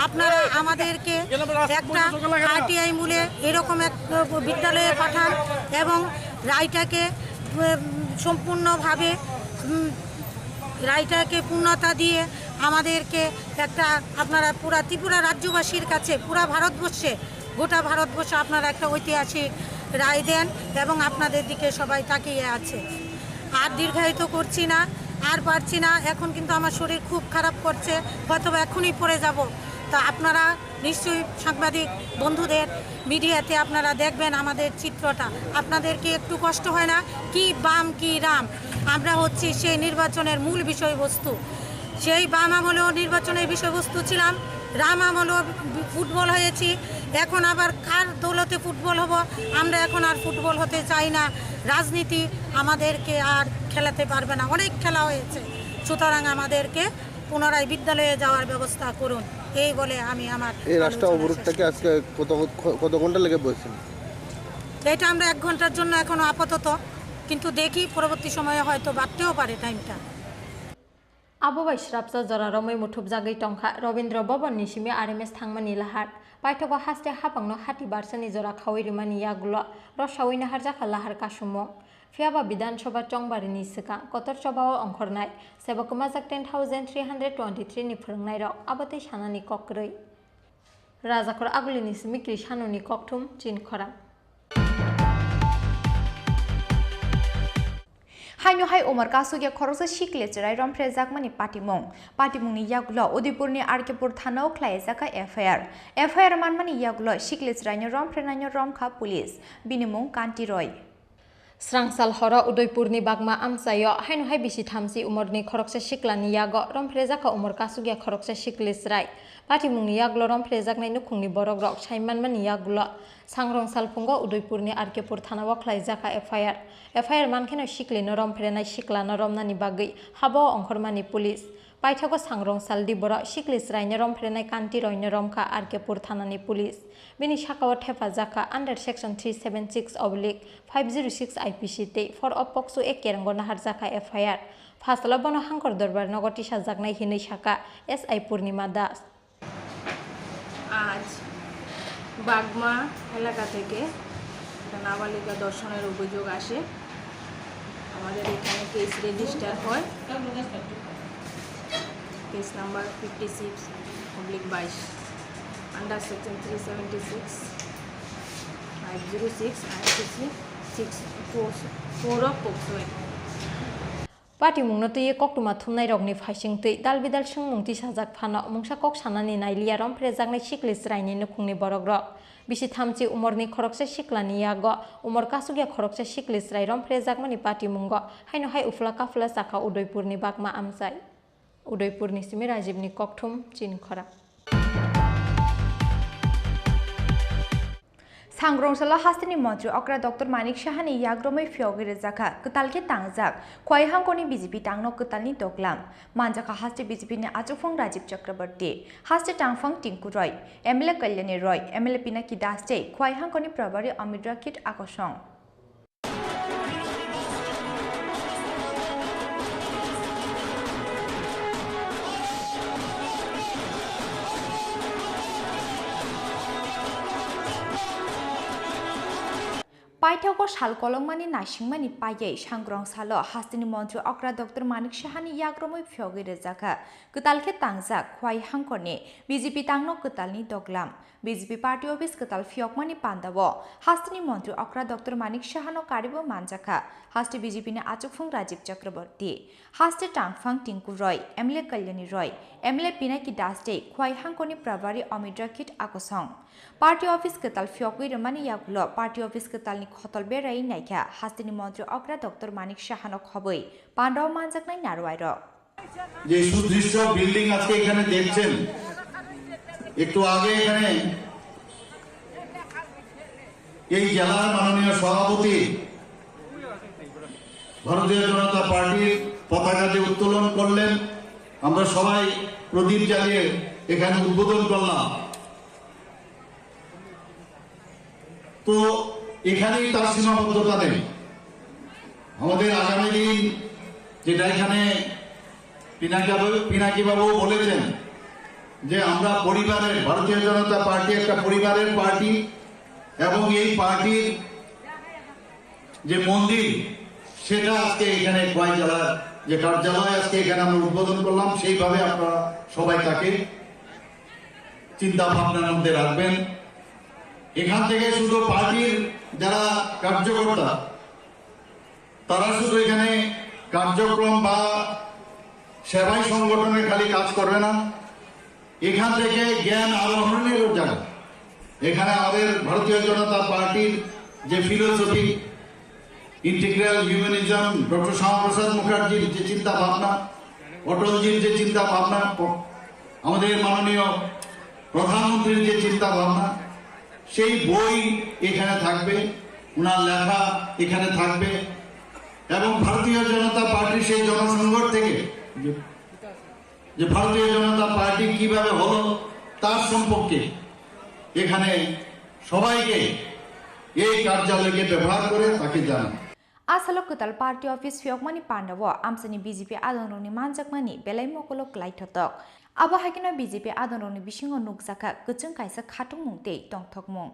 আপনারা আমাদেরকে একটা আরটিআই মূলে এরকম এক বিদ্যালয়ে পাঠান এবং রায়টাকে সম্পূর্ণভাবে রায়টাকে পূর্ণতা দিয়ে আমাদেরকে একটা আপনারা পুরা ত্রিপুরা রাজ্যবাসীর কাছে, পুরা ভারতবর্ষে, গোটা ভারতবর্ষে আপনারা একটা ঐতিহাসিক রায় দেন এবং আপনাদের দিকে সবাই তাকিয়ে আছে। আর দীর্ঘায়িত করছি না, আর পারছি না, এখন কিন্তু আমার শরীর খুব খারাপ করছে, হয়তো এখনই পড়ে যাব। তা আপনারা নিশ্চয়ই সাংবাদিক বন্ধুদের মিডিয়াতে আপনারা দেখবেন আমাদের চিত্রটা, আপনাদেরকে একটু কষ্ট হয় না? কি বাম কি রাম, আমরা হচ্ছি সেই নির্বাচনের মূল বিষয়বস্তু। সেই বাম আমলেও নির্বাচনের বিষয়বস্তু ছিলাম, রাম আমলেও ফুটবল হয়েছি, এখন আবার কার দৌলতে ফুটবল হব? আমরা এখন আর ফুটবল হতে চাই না। রাজনীতি আমাদেরকে আর খেলাতে পারবে না, অনেক খেলা হয়েছে। সুতরাং আমাদেরকে পুনরায় বিদ্যালয়ে যাওয়ার ব্যবস্থা করুন, এই বলে আমি আমার এই রাস্তা অবরোধটাকে আজকে কত ঘন্টা লেগে বসেছেন? এটা আমরা 1 ঘন্টার জন্য এখনো আপাতত, কিন্তু দেখি পরবর্তী সময়ে হয়তো বাড়তেও পারে টাইমটা। আবহাওয়া শ্রাবসা জরা রमै মুঠুব জাগै टंखा रवीन्द्र भवन निसिमे आरएमएस थांमानि लाहार पाइथागो हास्ते हापांनो 60% जरा खावै रिमानि यागुल रसावै नाहार जाखा लाहार कासुमो फियाबा विधानसभा चंबारिनि सिगां कतर सभायाव अंखरनाय सेबकमाजाक 10,323 नि फोरोंनाय रक आबादै सानानि कक्रै राजाखर आगुलिनि सिमिक्रि सानुनि ककथुम चिनखरा हाइनो हाइ उमर कासुगे खरसे शिकले चराय रमफ्रे जाकमानि पाटिमुंनि यागुलो उदयपुरनि आरकेपुर थानाव ख्लायजाका एफआईआर मानमानि यागुलो शिकले चरायनो रमफ्रेनायनो रमखा पुलिस बिनिमुं कान्ति रय स्रांसाल हर उदयपुरनि बागमा आमसायो हाइनो हाइ बिसि थामसि उमरनि खरकसे शिक्लानि यागो रमफ्रे जाका उमर कासुगे खरकसे शिकले चराय पाटिमुंनि यागुलो रमफ्रे जाकनाय नुखुंनि बरक रक साइमानमानि यागुलो सांग्रं सालफुंगो उदयपुरनि आरकेपुर थानाव ख्लायजाका एफआईआर मानखेनो शिक्लेनो रमफ्रेनाय शिक्लानो रमनानि बागै हाबो अंखरमानि पुलिस पाइथागो सांग्रं साल दिबर शिक्लिस रायनो रमफ्रेनाय कान्ति रयनो रमखा आरकेपुर थानानि पुलिस बिनि साकाव थेफाजाका under section 376/506 IPC for of POCSO एक केरंगो नाहारजाका एफआईआर फासला बनो हांकर दरबार नगति साजाकनाय हिनै साका एसआई पूर्णिमा दास आज बागमा এলাকা থেকে নাবালিকা দর্শনের অভিযোগ আসে আমাদের এখানে কেস রেজিস্টার হয় case number 56/22 under section 376 506 IPC 644 of POCSO Party mung no tuye kok tuma thumnai rokni phaising tui dal bidal sung mungti sajak phano mungsa kok sanani naili arom prejaknai siklis raini nukungni borok rok bisi thamchi umorni khoroksa siklani yago umor kasugya khoroksa siklis rai rom prejakmani party mungo haino hai ufla kafla saka Udaipurni bakma amjai Udaipurni simi Rajibni kokthum chin khora सांग्रंसला हास्तिनि मन्त्री अक्रा doctor Manik शाहानि याग्रमै फियोगिरे जाखा कतालके तांगजाक खयहांगनि BJP तांगनो कतालनि दोगलाम मानजाखा हास्ति बीजेपीनि आचुफंग राजीव चक्रवर्ती हास्ति तांगफंग टिंकु रॉय एमएलए कल्याणी रॉय एमएलए पिनाकी दासते खयहांगनि प्रभारी अमित राकिट आकर्षण पाइथावको साल कलंमानि नासिंमानि पायै सांग्रं सालो हास्तिनि मन्त्री अक्रा डॉक्टर मानिक शाहानि याग्रमै फियोगिरे जाखा कतालके तांगजाक खयहांगनि बीजेपी तांगनो कतालनि दोगलाम बीजेपी पार्टी ऑफिस कताल फियोकमानि पान्दावो हास्तिनि मन्त्री अक्रा डॉक्टर मानिक शाहानो कारिबो मानजाखा हास्ति बीजेपीनि आचुफंग राजीव चक्रवर्ती हास्ति टांगफांग टिंकु रॉय एमएलए कल्याणी रॉय एमएलए पिनाकी दासते खयहांगनि प्रभारी अमित राकिट आकर्षण पार्टी ऑफिस कताल फियोगिरे मानि यागुलो पार्टी ऑफिस कतालनि खतल बेराई नायखा हास्तिनि मन्त्री अक्रा डॉक्टर मानिक शाहानो खबै पांडाव मानजाकनाय नारवायर যে সুদৃশ্য বিল্ডিং আজকে এখানে দেখছেন একটু আগে এখানে এই জেলার মাননীয় সভাপতি ভারতীয় জনতা পার্টির পতাকা যে উত্তোলন করলেন আমরা সবাই প্রদীপ জ্বালিয়ে এখানে উদ্বোধন করলাম তো এখানেই তার সীমাবদ্ধতা নেই আমাদের আগামী দিন যেটা এখানে পিনাকি বাবু বলেছেন যে আমরা পরিবারের ভারতীয় জনতা পার্টি একটা পরিবারের পার্টি এবং এই পার্টির যে মন্দির সেটা আজকে এখানে খোয়াই জেলার যে কার্যালয় আজকে এখানে আমরা উদ্বোধন করলাম সেইভাবে আপনারা সবাই তাকে চিন্তা ভাবনার মধ্যে রাখবেন এখান থেকে শুধু পার্টির যারা কার্যকর্তা তারা শুধু এখানে কার্যক্রম বা সেবাই সংগঠনের খালি কাজ করবে না এখান থেকে জ্ঞান আরোহণেরও জায়গা এখানে আমাদের ভারতীয় জনতা পার্টির যে philosophy integral humanism doctor Shyama Prasad মুখার্জির যে চিন্তা ভাবনা অটলজির যে চিন্তা ভাবনা আমাদের মাননীয় প্রধানমন্ত্রীর যে চিন্তা ভাবনা সেই বই এখানে থাকবে ওনার লেখা এখানে থাকবে এবং ভারতীয় জনতা পার্টির সেই জনসংগঠ থেকে যে ভারতীয় জনতা পার্টি কিভাবে হলো তার সম্পর্কে এখানে সবাইকে এই কার্যালয়কে ব্যবহার করে তাকে জানান आसलो कताल पार्टी ऑफिस फियोकमानि पांडावो आमसनि बीजेपी आदोननि मानजाकमानि बेलाय मकलो क्लाइथतक आबो हाकिना बीजेपी आदोननि बिसिङो नुकजाखा गचों कायसा खाथुं मुंते टंथकमुं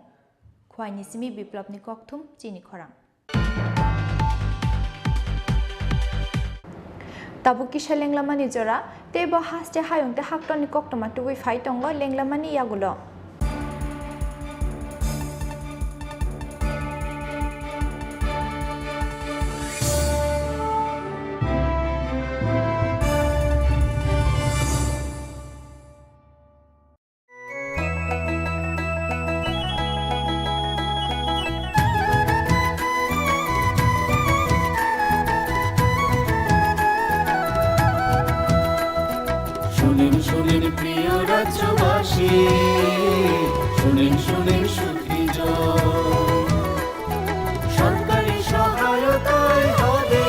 खवाइनि सिमि बिप्लबनि कक्थुम चिनि खरां ताबुकिसा लेंलामानि जरा तेबो हास्ते हायंते हाक्टनि कक्तमा टुबै फाइटंगो लेंलामानि यागुलो শুনেন প্রিয় রাজ্যবাসী শুনেন সুখী সরকারি সহায়তায় হবে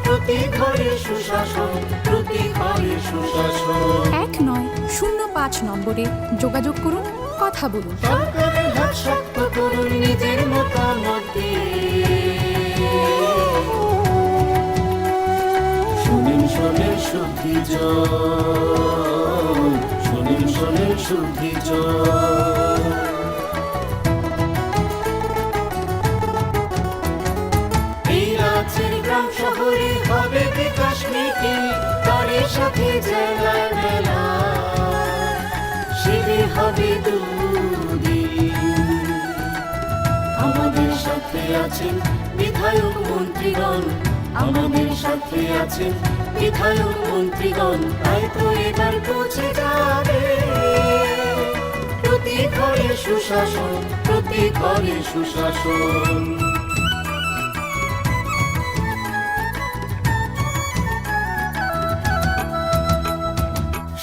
প্রতি ঘরে সুশাসন 1-9-0-5 নম্বরে যোগাযোগ করুন কথা বলুন সরকারের হাত শক্ত করুন নিজের মতামত শুনেন সুখী শোনেন সুখী এই রাজ্যের গ্রাম শহরে হবে বিকাশ মিটিং তারই সাথে জেলায় মেলা শিবির হবে দুদিন আমাদের সাথে আছেন বিধায়ক মন্ত্রীগণ আমাদের সাথে আছেন বিধায়ক মন্ত্রীগণ, তাই তো এবার পৌঁছে যাবে প্রতি ঘরে সুশাসন, প্রতি ঘরে সুশাসন।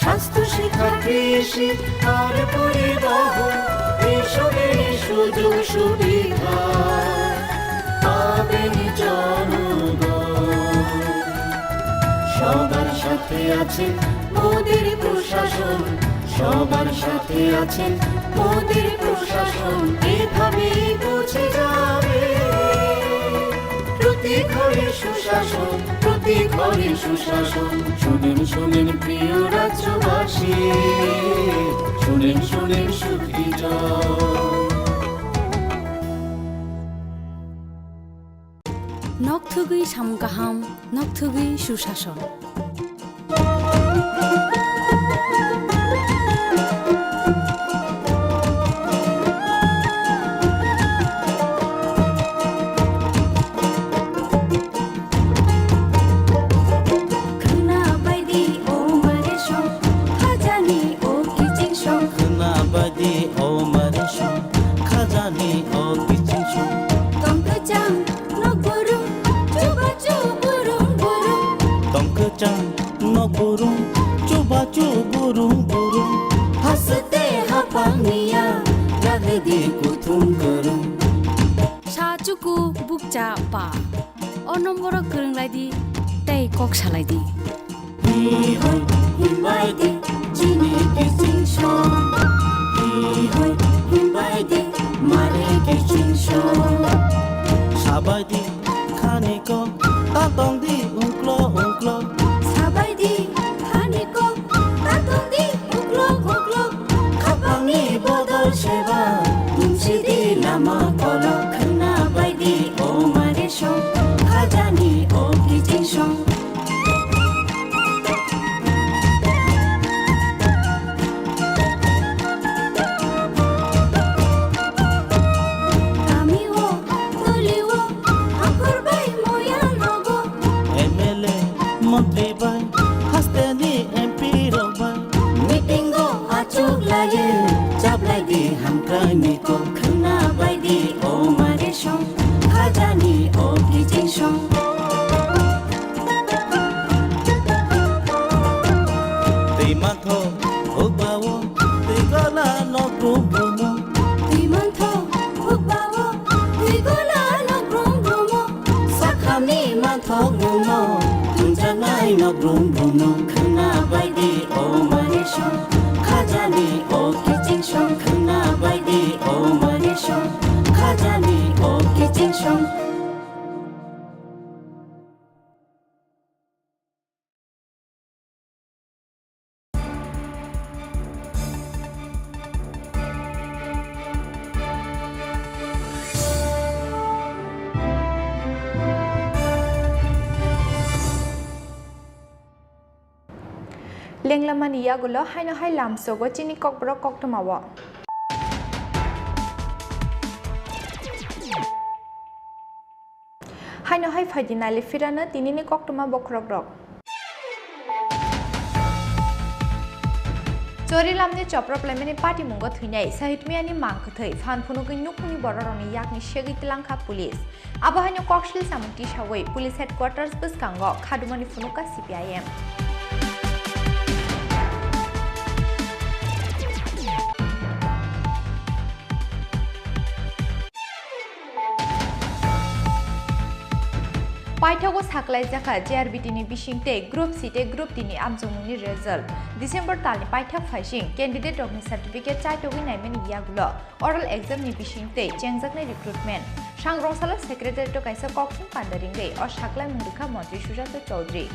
স্বাস্থ্য শিক্ষা কৃষি আর পরিবহন এসবের সুযোগ সুবিধা পাবেন জনগণ। সবার সাথে আছেন মোদের প্রশাসন, সবার সাথে আছেন মোদের প্রশাসন, এভাবেই পৌঁছে যাবে প্রতি ঘরে সুশাসন, প্রতি ঘরে সুশাসন। শুনেন শুনেন প্রিয় রাজ্যবাসী, শুনেন শুনেন সুখী নকথুগুই সামগাহাম নকথুগুই সুশাসন। Sacuku bukca pa, o nombor kereng lagi, tei kok salai di. Hihoi himbai di, jini kicing shong. Hihoi himbai di, mare kicing shong. Sabai di, khani ko, tatong di, ungklo ungklo. Sabai di, khani ko, tatong di, ungklo ungklo. Kapangi bodol sheba, unsi di lama kolo. Khna bai di, o mare shong, khajani o kicing shong. Niko khna bai di o mare shong, khajani o kicing shong. Tei mantho hukbawo, tei gola no grum grumo. Tei mantho hukbawo, tei gola no grum grumo. Sakhami mantho grumo, tunjanai no grum grumo. Khna bai di o mare shong, khajani o kicing shong. Khna bai di o mare shong, khajani o kicing shong. Lenglaman iyagulo haino hai lamsogo chini kokborok koktomawo. Haino hai faidinali firana tinini koktoma bokrogrok. Chori lamni choprop lemeni party mungo thuinai sahitmiani mangkhathai phanphunugi nukuni bororoni yakni shegi tilangkha police. Abo haino kokshil samuti shawai police headquarters buskango khadumani phunuka CPIM. Paithago saklai jaka JRBT ni bisingte group C te group D ni amjongmungni result December talni paithak phaising candidate rokni certificate chaitogi naimani yagulo oral exam ni bisingte chengjaknai recruitment sangrongsala secretary to kaisa kokthum pandaringre or saklai mundukha mantri Sujato Chaudhary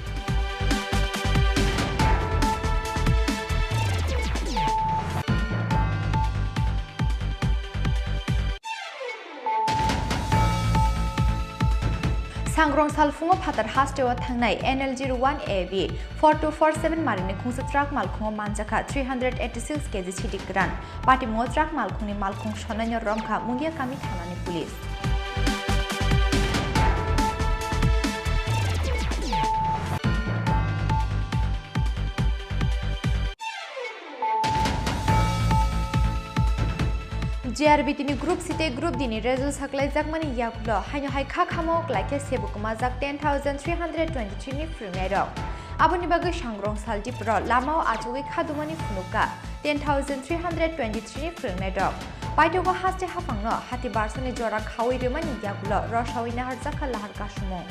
Sangrong salfungo phatar hastewa thangnai NL01AB 4247 marini khungsa truck malkhungo manjaka 386 kg chitikran party mo truck malkhungni malkhung sonanyo romkha mungia kami thanani police JRBTनि group सिटे group दिनि result साख्लायजाकमानि याकुलो हायनो हाय खाखामो लाइके सेबुकमाजाक 10,323 नि फ्रिमियार आबुनि बागै सांग्रं सालटिप्र लामाव आचुगै खादुमानि फुनुका 10,323 नि फ्रिमियार बायदोगो हास्ते हाफांनो हाति बारसनि जरा खावै रेमानि याकुलो रसावै नाहार जाखा लाहार कासुमो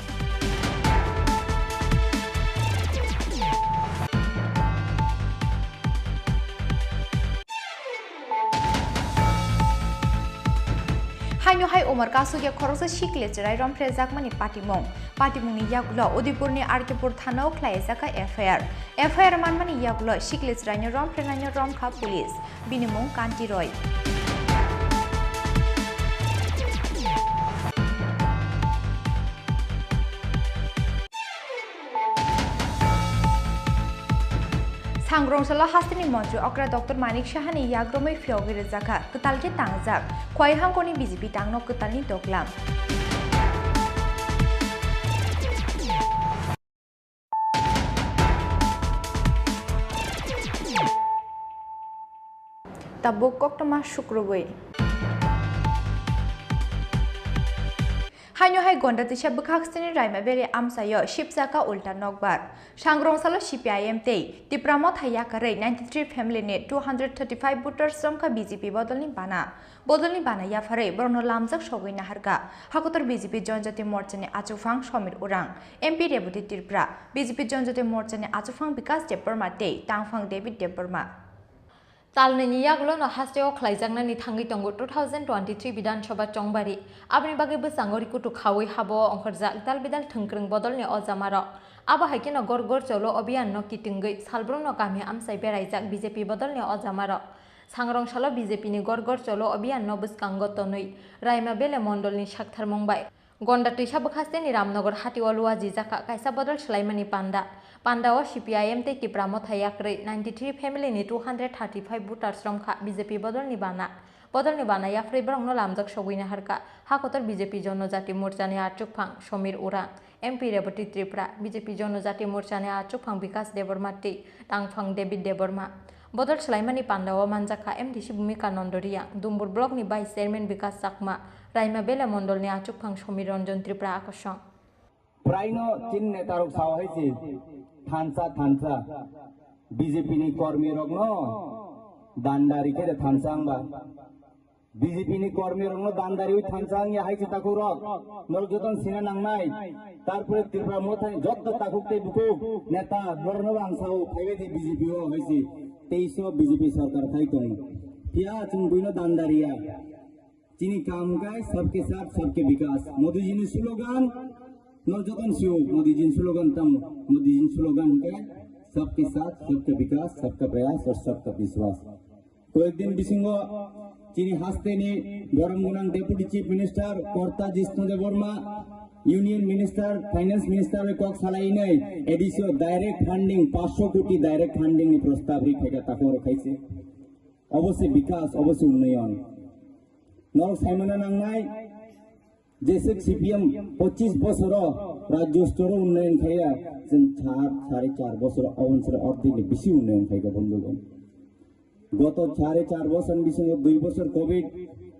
हायनो हाय उमर कासुगे खरसे शिकले जराय रमफ्रे जाकमानि पाटिमुंनि यागुलो उदयपुरनि आरकेपुर थानाव ख्लायजाका एफआईआर मानमानि यागुलो शिकले जरायनो रमफ्रेनायनो रमखा पुलिस बिनिमुं कान्ति रय सांग्रंसालो हास्तिनि मन्त्री अक्रा डॉक्टर मानिक साहानि याग्रमै फियावगिरि जाखा कतालके तांजाक खयहांकोनि बीजेपी तांनो कतालनि दगलाम तबुक कक्टमा शुक्रबै हायनो हाय गंडा तिशा बखाक्सनि रायमा बेरे आमसायो शिबजाका उल्टा नगबार सांग्रंसालो सीपीआईएम ते तिप्रामो थायाकारै 93 फैमिलीनि 235 वोटर्स रमका बीजेपी बदलनि बाना याफारै ब्रनो लामजाक सगैना हारगा हाकुतर बीजेपी जनजाति मोर्चानि आचुफां समीर उरां एमपी रेबुति तिरप्रा बीजेपी जनजाति मोर्चानि आचुफां विकास देबबर्मा ते तांफां डेभिड देबबर्मा तालनि यागलो न हास्टेओ ख्लायजांनानि थांगै तंगो 2023 विधानसभा चंबारि आबनि बागै बसांगरि कुटु खावै हाबो अंखरजा दाल बिदाल थंख्रं बदलनि अजामार आबा हाइकेन गरगर चलो अभियान न किटिंगै सालब्रम न गामि आमसाय बेरायजाक बीजेपी बदलनि अजामार सांग्रंसालो बीजेपी नि गरगर चलो अभियान न बसकांगो तनै रायमा बेले मंडलनि साक्थार मंबाय गंडा तैसा बखास्तेनि रामनगर हातिवालुवा जिजाका कायसा बदल सलाइमानि पांडाओ सीपीआईएम ते तिप्रामो थायाक्रै 93 फैमिलीनि 235 वोटार्स रमखा बीजेपी बदलनि बाना याफ्रै ब्रंनो लामजाक सगैना हारका हाकोतर बीजेपी जनजाति मोर्चानि आचुकफां समीर उरां एमपी रेबती त्रिपुरा बीजेपी जनजाति मोर्चानि आचुकफां विकास देबर्मा ते तांफां डेभिड देबर्मा बदल सलाइमानि पांडाओ मानजाका एमडीसी भूमिका नंदरिया दुम्बुर ब्लकनि वाइस चेयरमैन विकास चाकमा रायमा बेले मंडलनि आचुकफां समीर रंजन त्रिपुरा आकर्षण प्रायनो तीन नेतारक सावहायसि थानसा बीजेपी नि कर्मी रगनो दानदारी के थानसांबा बीजेपी नि कर्मी रगनो दानदारी थानसां या हायसि ताकु रक नर जतन सिना नांनाय तारपरे त्रिपुरा मोथाय जत्त ताकुते बुकु नेता बरनो आंसाव फाइबेदि बीजेपी ओ हायसि 23 बीजेपी सरकार थाइतों क्या चुंगुइनो दानदारिया चीनी काम का सबके साथ सबके विकास मोदी जी ने स्लोगन नौजवान सियो मोदी जी स्लोगन का सबके साथ सबका विकास सबका प्रयास और सबका विश्वास तो एक दिन बिसिंगो चीनी हस्ते ने गरम गुनांग डेप्यूटी चीफ मिनिस्टर कर्ता Jishnu Debbarma union minister finance minister कक सालाइनै एडिसो डायरेक्ट फंडिंग 500 कोटी डायरेक्ट फंडिंग नि प्रस्ताव रिखेगा ताको रखाइছে अवश्य विकास अवश्य उन्नयन नर साइमना नांनाय जैसे सीपीएम 25 बছর राज्य स्तर उन्नयन खाया जों 4.5 বছর अवसर अर्धेक बेसि उन्नयन खायगा बंधुगण गत 4.5 বছর बिसिङो 2 বছর कोविड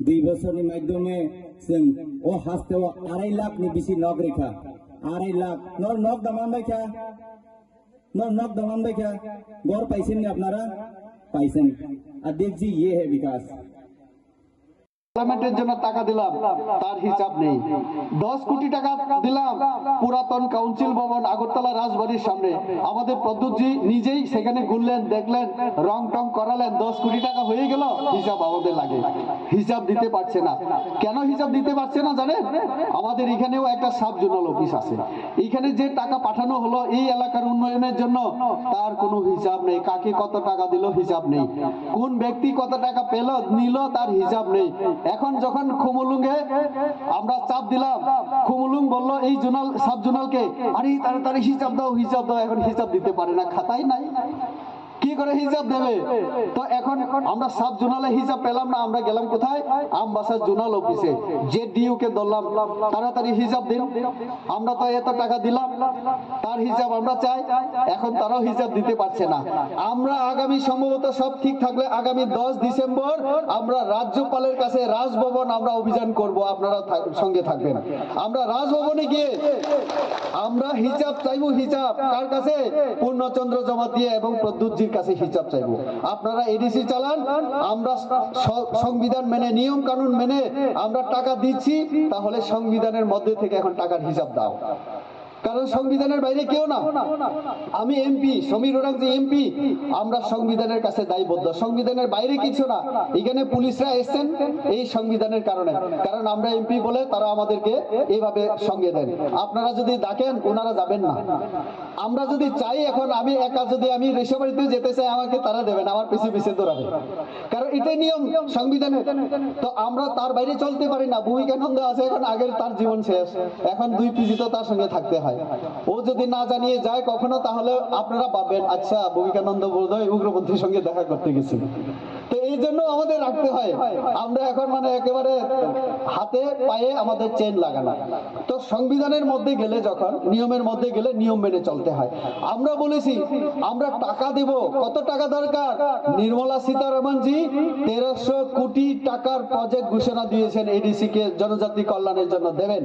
2 বছরनि माध्यमे जों ओ हास्तेव 2.5 लाख नि बेसि नग रेखा 2.5 लाख नर नग दमानबाय क्या गौर पाइছেন নি আপনারা পাইছেন अध्यक्ष जी ये है विकास পার্লামেন্টের জন্য টাকা দিলাম তার হিসাব নেই 10 কোটি টাকা দিলাম পুরাতন কাউন্সিল ভবন আগরতলা রাজবাড়ির সামনে আমাদের প্রদ্যুৎজি নিজেই সেখানে ঘুরলেন দেখলেন রং টং করালেন 10 কোটি টাকা হয়ে গেল হিসাব আমাদের লাগে হিসাব দিতে পারছে না কেন হিসাব দিতে পারছে না জানেন আমাদের এখানেও একটা সাব জোনাল অফিস আছে এখানে যে টাকা পাঠানো হলো এই এলাকার উন্নয়নের জন্য তার কোনো হিসাব নেই কাকে কত টাকা দিল হিসাব নেই কোন ব্যক্তি কত টাকা পেল নিল তার হিসাব নেই এখন যখন খুমুলুঙ্গে আমরা চাপ দিলাম খুমুলুং বলল এই জোনাল সাব জোনালকে আরে তাড়াতাড়ি হিসাব দাও এখন হিসাব দিতে পারে না খাতাই নাই কি করে হিসাব দেবে? তো এখন আমরা সাব জোনালে হিসাব পেলাম না, আমরা গেলাম কোথায়? আমবাসা জোনাল অফিসে। যে ডিইউ কে বললাম তাড়াতাড়ি হিসাব দিন, আমরা তো এত টাকা দিলাম, তার হিসাব আমরা চাই। এখন তারাও হিসাব দিতে পারছে না। আমরা আগামী সম্ভবত সব ঠিক থাকলে আগামী 10 ডিসেম্বর আমরা রাজ্যপালের কাছে রাজভবন আমরা অভিযান করব, আপনারা সঙ্গে থাকবেন। আমরা রাজভবনে গিয়ে আমরা হিসাব চাইবো। হিসাব কার কাছে? পূর্ণচন্দ্র জমাতিয়া এবং প্রদ্যুৎজির কাছে হিসাব চাইবো। আপনারা এডিসি চালান, আমরা সংবিধান মেনে নিয়ম কানুন মেনে আমরা টাকা দিচ্ছি, তাহলে সংবিধানের মধ্যে থেকে এখন টাকার হিসাব দাও। কারণ সংবিধানের বাইরে কেউ না। আমি এমপি, সমীর ওরাংজি এমপি, আমরা সংবিধানের কাছে দায়বদ্ধ। সংবিধানের বাইরে কিছু না। এখানে পুলিশরা এসেছেন এই সংবিধানের কারণে, কারণ আমরা এমপি বলে তারা আমাদেরকে এইভাবে সঙ্গে দেন। আপনারা যদি ডাকেন ওনারা যাবেন না। আমরা যদি চাই, এখন আমি একা যদি আমি রেশবাড়িতে যেতে চাই, আমাকে তারা দেবেন, আমার পিছিয়ে পিছিয়ে দৌড়াবে, কারণ এটাই নিয়ম সংবিধানের। তো আমরা তার বাইরে চলতে পারি না। ভূমিকানন্দ আছে, এখন আগের তার জীবন শেষ, এখন 2 পিজি তো তার সঙ্গে থাকতে হয়। ও যদি না জানিয়ে যায় কখনো, তাহলে আপনারা পাবেন আচ্ছা বিবেকানন্দ বোধহয় উগ্রপন্থীর সঙ্গে দেখা করতে গেছিল। তো এই জন্য আমাদের রাখতে হয়। আমরা এখন মানে একেবারে হাতে পায়ে আমাদের চেন লাগানো। তো সংবিধানের মধ্যে গেলে, যখন নিয়মের মধ্যে গেলে নিয়ম মেনে চলতে হয়। আমরা বলেছি আমরা টাকা দেব। কত টাকা দরকার? নির্মলা সীতারামন জি 1300 কোটি টাকার প্রজেক্ট ঘোষণা দিয়েছেন এডিসি কে জনজাতি কল্যাণের জন্য দেবেন।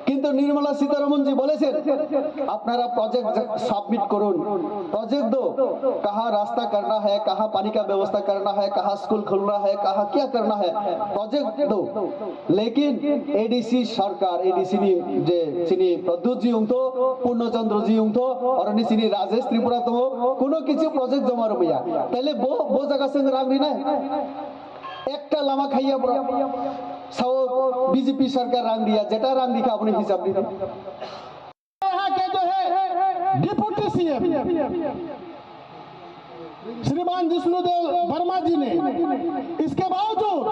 কিন্তু নির্মলা সীতারামন জি বলেছেন আপনারা प्रोजेक्ट सबमिट करूँ। प्रोजेक्ट दो, कहाँ रास्ता करना है, कहाँ पानी का व्यवस्था करना है, कहाँ स्कूल खोलना है, कहाँ क्या करना है, प्रोजेक्ट दो। लेकिन एडीसी सरकार, एडीसी जे चिनी प्रद्युत जी उंगतो, पूर्णचंद्र जी उंगतो, और अन्य चिनी राजेश त्रिपुरा तो कोनो किसी प्रोजेक्ट जमा रुपया पहले वो जगह से रांगी ना একটা লামা খাইয়া পড়া সব बीजेपी सरकार रांग दिया, जेटा रांग दिखा अपने हिसाब दिखा। के जो है डिप्टी सीएम श्रीमान विष्णुदेव वर्मा जी ने, इसके बावजूद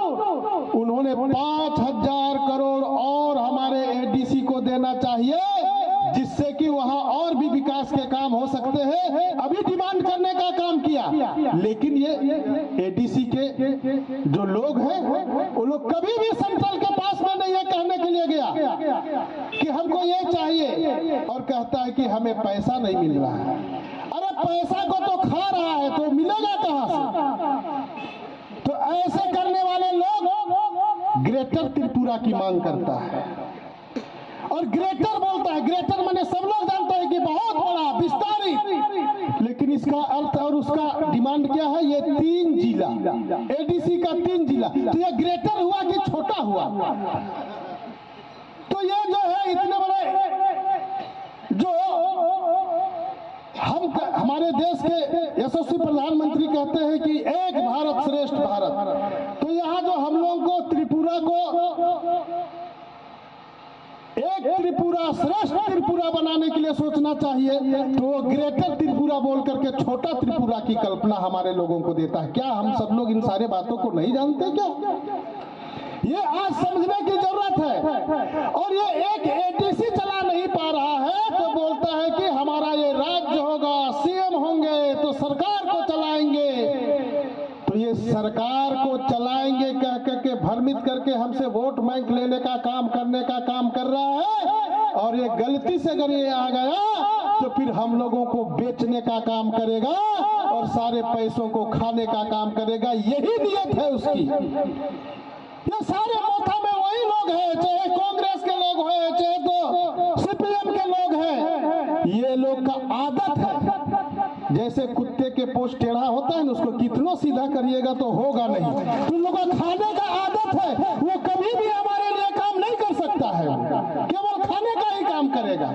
उन्होंने 5000 करोड़ और हमारे एडीसी को देना चाहिए, जिससे कि वहां और भी विकास के काम हो सकते हैं। अभी डिमांड करने का काम किया, लेकिन ये एडीसी के जो लोग हैं वो लोग कभी भी सेंट्रल के पास में नहीं है कहने के लिए गया कि हमको ये चाहिए, और कहता है कि हमें पैसा नहीं मिल रहा है। अरे पैसा को तो खा रहा है, तो मिलेगा कहां से? तो ऐसे करने वाले लोग ग्रेटर त्रिपुरा की मांग करता है, और ग्रेटर बोलता है। ग्रेटर माने सब लोग जानते हैं कि बहुत बड़ा विस्तारित, लेकिन इसका अर्थ और उसका डिमांड क्या है? ये 3 जिला, एडीसी का 3 जिला। तो ये ग्रेटर हुआ कि छोटा हुआ? तो ये जो है इतने बड़े जो हम हमारे देश के यशस्वी प्रधानमंत्री कहते हैं कि एक भारत श्रेष्ठ भारत, तो यहाँ जो हम लोगों को त्रिपुरा को एक त्रिपुरा श्रेष्ठ त्रिपुरा बनाने के लिए सोचना चाहिए, तो वो ग्रेटर त्रिपुरा बोल करके छोटा त्रिपुरा की कल्पना हमारे लोगों को देता है। क्या हम सब लोग इन सारे बातों को नहीं जानते क्या? ये आज समझने की जरूरत है। और ये एक एडीसी चला नहीं पा रहा है तो बोलता है कि हमारा ये राज्य होगा, सीएम होंगे तो सरकार को चलाएंगे। तो ये सरकार को चलाएंगे कह करके भ्रमित करके हमसे वोट बैंक लेने का काम करने का काम कर रहा है, और ये गलती से अगर ये आ गया तो फिर हम लोगों को बेचने का काम करेगा और सारे पैसों को खाने का काम करेगा। यही नियत है उसकी। ये सारे मोथा में वही लोग हैं, चाहे कांग्रेस के लोग हैं, चाहे तो सीपीएम के लोग हैं। ये लोग का आदत है, जैसे कुत्ते के पोस्ट टेढ़ा होता है ना, उसको कितना सीधा करिएगा तो होगा नहीं। उन लोगों का खाने का आदत है, वो कभी भी हमारे लिए काम नहीं कर सकता है, केवल खाने का ही काम करेगा।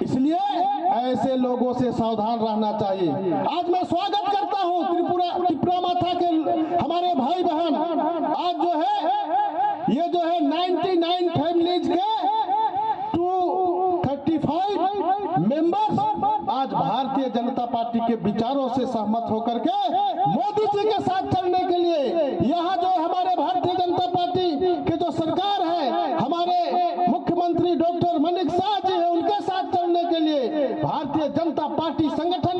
इसलिए ऐसे लोगों से सावधान रहना चाहिए। आज मैं स्वागत करता हूं त्रिपुरा माता के हमारे भाई बहन, आज जो है ये जो है 99 फैमिलीज के 235 मेंबर्स आज भारतीय जनता पार्टी के विचारों से सहमत होकर के मोदी जी के साथ चलने के लिए, यहाँ जो हमारे भारतीय जनता पार्टी के जो सरकार है, हमारे मुख्यमंत्री डॉक्टर मनीष शाह जी है, उनके साथ चलने के लिए भारतीय जनता पार्टी संगठन